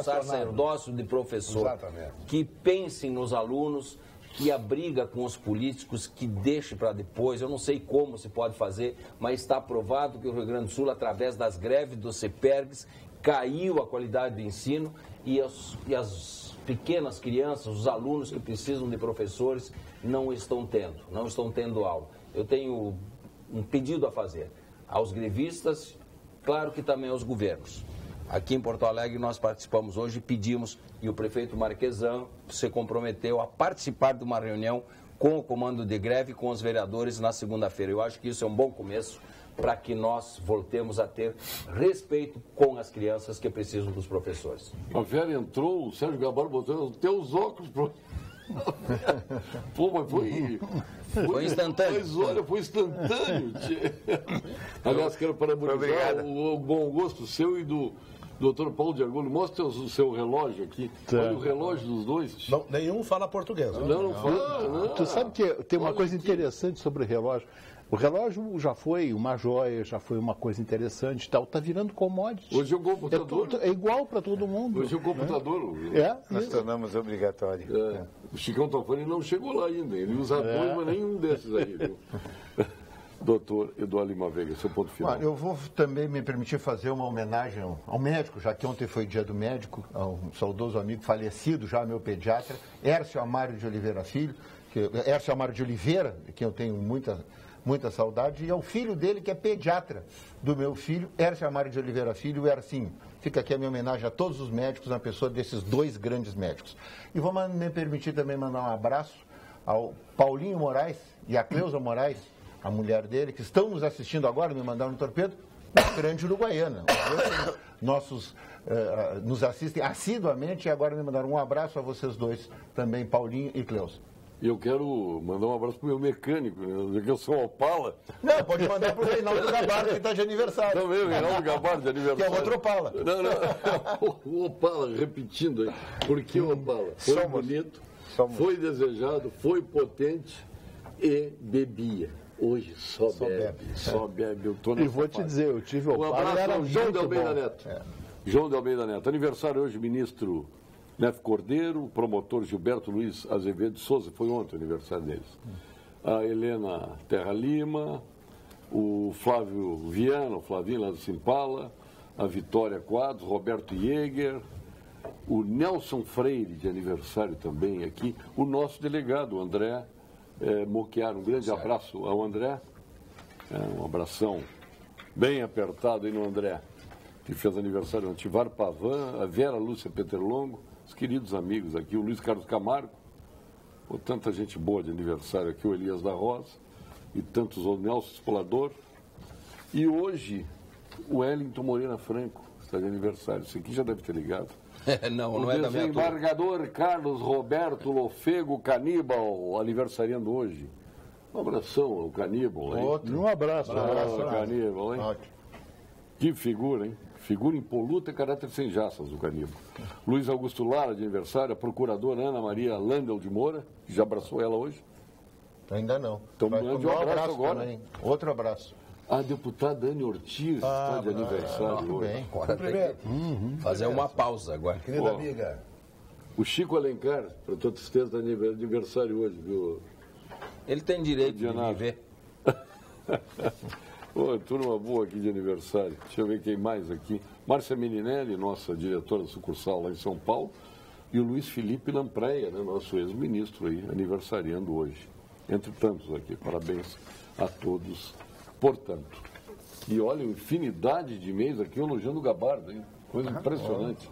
sacerdócio de professor, exatamente, que pensem nos alunos, que a briga com os políticos, que deixe para depois. Eu não sei como se pode fazer, mas está provado que o Rio Grande do Sul, através das greves dos CEPERGs, caiu a qualidade do ensino e as pequenas crianças, os alunos que precisam de professores, não estão tendo aula. Eu tenho um pedido a fazer aos grevistas, claro que também aos governos. Aqui em Porto Alegre nós participamos hoje, pedimos, e o prefeito Marquesan se comprometeu a participar de uma reunião com o comando de greve e com os vereadores na segunda-feira. Eu acho que isso é um bom começo para que nós voltemos a ter respeito com as crianças que precisam dos professores. A Vera entrou, o Sérgio Gabardo botou os teus óculos. Pô, mas foi instantâneo. Mas olha, foi instantâneo. Aliás, quero parabenizar o bom gosto seu e do Dr. Paulo de Argolho. Mostra o seu relógio aqui. Olha o relógio dos dois. Não, nenhum fala português. Não fala. Tu sabe que tem uma coisa interessante sobre o relógio. O relógio já foi uma joia, já foi uma coisa interessante e tal. Está virando commodity. Hoje é o computador. É igual para todo mundo. Hoje é o computador. Né? Nós tornamos obrigatório. O Chicão Tofani não chegou lá ainda. Ele usa dois, mas nenhum desses aí. Viu? Doutor Eduardo Lima Veiga, seu ponto final. Eu vou também me permitir fazer uma homenagem ao médico, já que ontem foi dia do médico, ao saudoso amigo falecido, já meu pediatra, Hércio Amário de Oliveira Filho, Hércio Amário de Oliveira, de quem eu tenho muita saudade, e ao filho dele, que é pediatra do meu filho, Hércio Amário de Oliveira Filho, o Ercinho. Fica aqui a minha homenagem a todos os médicos, na pessoa desses dois grandes médicos. E vou me permitir também mandar um abraço ao Paulinho Moraes e a Cleusa Moraes, a mulher dele, que estão nos assistindo agora, me mandaram no torpedo, na Grande Uruguaiana. Nos assistem assiduamente e agora me mandaram um abraço a vocês dois, também Paulinho e Cleusa. E eu quero mandar um abraço para o meu mecânico, né? Que eu sou Opala. Não, pode mandar para o Reinaldo Gabardo, que está de aniversário. Também o Reinaldo Gabardo de aniversário. Que é outro Opala. Não. O Opala, repetindo aí. Porque o Opala foi bonito, foi desejado, foi potente e bebia. Hoje só bebe. Só bebe. Eu tô e vou te dizer, eu tive um abraço ao João de Almeida Neto. João de Almeida Neto. Aniversário hoje, ministro Neto Cordeiro, o promotor Gilberto Luiz Azevedo de Souza, foi ontem o aniversário deles. A Helena Terra Lima, o Flávio Viana, o Flavinho lá do Simpala, a Vitória Quadros, Roberto Jäger, o Nelson Freire, de aniversário também aqui, o nosso delegado, o André Moquiar. Um grande abraço ao André, um abração bem apertado aí no André, que fez aniversário ontem, Tivar Pavan, a Vera Lúcia Peterlongo, os queridos amigos aqui, o Luiz Carlos Camargo, tanta gente boa de aniversário aqui, o Elias da Rosa, e tantos, o Nelson Espolador. E hoje, o Wellington Moreira Franco está de aniversário. Isso aqui já deve ter ligado. Não é da minha turma. O desembargador Carlos Roberto Lofego Caníbal, aniversariando hoje. Um abração ao Caníbal, hein? Um abraço. Caníbal, hein? Ótimo. Que figura, hein? Figura impoluta e caráter sem jaças, o Caníbal. Luiz Augusto Lara, de aniversário, a procuradora Ana Maria Landel de Moura, que já abraçou ela hoje. Ainda não. Então, vai mande um abraço agora. Também. Outro abraço. A deputada Anne Ortiz está de aniversário hoje. Bem. Agora tem que fazer uma pausa agora. Querida amiga. O Chico Alencar, para tua tristeza, está de aniversário hoje, viu? Ele tem direito de viver. Turma boa aqui de aniversário. Deixa eu ver quem mais aqui. Márcia Meninelli, nossa diretora sucursal lá em São Paulo. E o Luiz Felipe Lampreia, né, nosso ex-ministro aí, aniversariando hoje. Entre tantos aqui. Parabéns a todos, portanto. E olha, infinidade de e-mails aqui elogiando o Gabardo, hein? Coisa impressionante.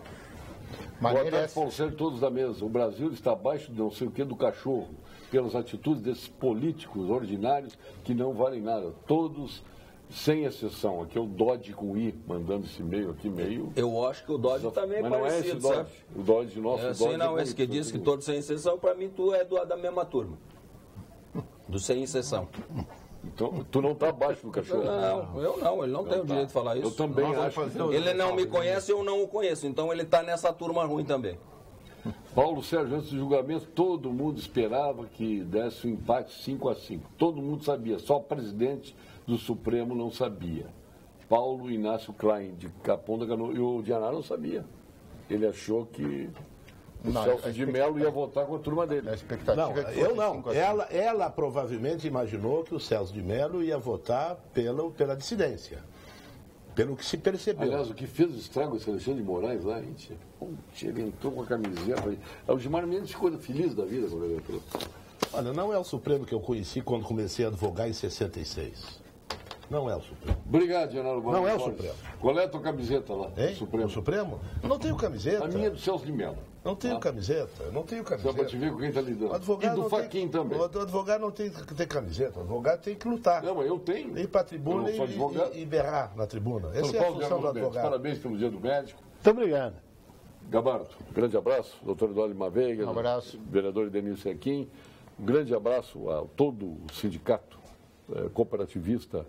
Boa tarde, Paulo Sérgio, todos da mesa. O Brasil está abaixo de não sei o que do cachorro, pelas atitudes desses políticos ordinários que não valem nada. Todos, sem exceção. Aqui é o Dodge com I, mandando esse e-mail aqui, meio... Eu acho que o Dodge também é parecido, não é esse Dodge. Sabe? O Dodge nosso, o Dodge não, esse que diz que todos sem exceção, para mim tu é da mesma turma. Do sem exceção. Então, tu não está abaixo do cachorro? Não, eu não, ele não tem o direito de falar isso. Eu também acho. Ele não me conhece, eu não o conheço, então ele está nessa turma ruim também. Paulo Sérgio, antes do julgamento, todo mundo esperava que desse um empate 5-5. Todo mundo sabia, só o presidente do Supremo não sabia. Paulo Inácio Klein, de Capão da Canoa, e o Dianá não sabia. Ele achou que o Celso de Mello ia votar com a turma dele. A expectativa eu não. Ela provavelmente imaginou que o Celso de Mello ia votar pela dissidência. Pelo que se percebeu. Aliás, o que fez o estrago esse Alexandre de Moraes lá, gente, ele entrou com a camiseta. O Gilmar Mendes ficou feliz da vida quando ele entrou. Olha, não é o Supremo que eu conheci quando comecei a advogar em 66. Não é o Supremo. Obrigado, General. Não é o Supremo. Qual é a tua camiseta lá? O Supremo? Não tenho camiseta. A minha é do Celso de Mello. Não tenho camiseta. Não tenho camiseta. Só para te ver com quem está lidando. E do Fachin também. O advogado não tem que ter camiseta. O advogado tem que lutar. Não, mas eu tenho. Ir para a tribuna e berrar na tribuna. Essa é a função do advogado. Parabéns pelo Dia do Médico. Muito obrigado. Gabardo, grande abraço. Doutor Eduardo Lima Veiga. Um abraço. Vereador Denilson Sequim. Um grande abraço a todo o sindicato cooperativista.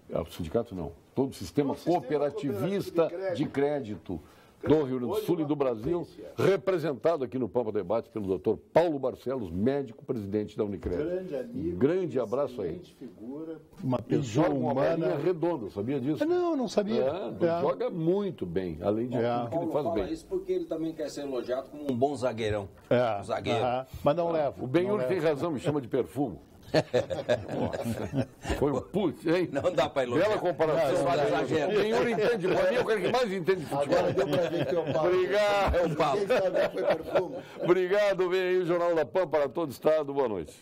O sindicato não. Todo o sistema cooperativista de crédito do Rio Grande do Sul e do Brasil, representado aqui no Pampa Debate pelo Dr. Paulo Barcelos, médico presidente da Unicred. Grande amigo. Grande abraço aí. Figura, uma pessoa humana redonda, sabia disso? Não sabia. Joga muito bem, além de tudo que ele faz bem. Isso porque ele também quer ser elogiado como um bom zagueirão. Um zagueiro. Mas não leva. O Benhur tem razão, me chama de perfume. Foi um putz, hein? Não dá para elogiar. Bela comparação. O Benhur entende, para mim é o cara que mais entende de futebol. Agora deu para ver que é o Paulo. Obrigado. É o Paulo. Foi perfume. Obrigado, vem aí o Jornal da PAN para todo o estado. Boa noite.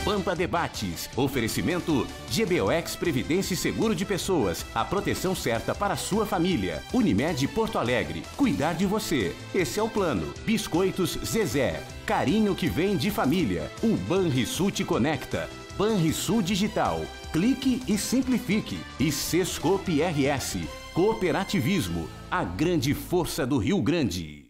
Pampa Debates. Oferecimento GBOX Previdência e Seguro de Pessoas. A proteção certa para a sua família. Unimed Porto Alegre. Cuidar de você. Esse é o plano. Biscoitos Zezé. Carinho que vem de família. O Banrisul te conecta. Banrisul Digital. Clique e simplifique. E Sescope RS. Cooperativismo. A grande força do Rio Grande.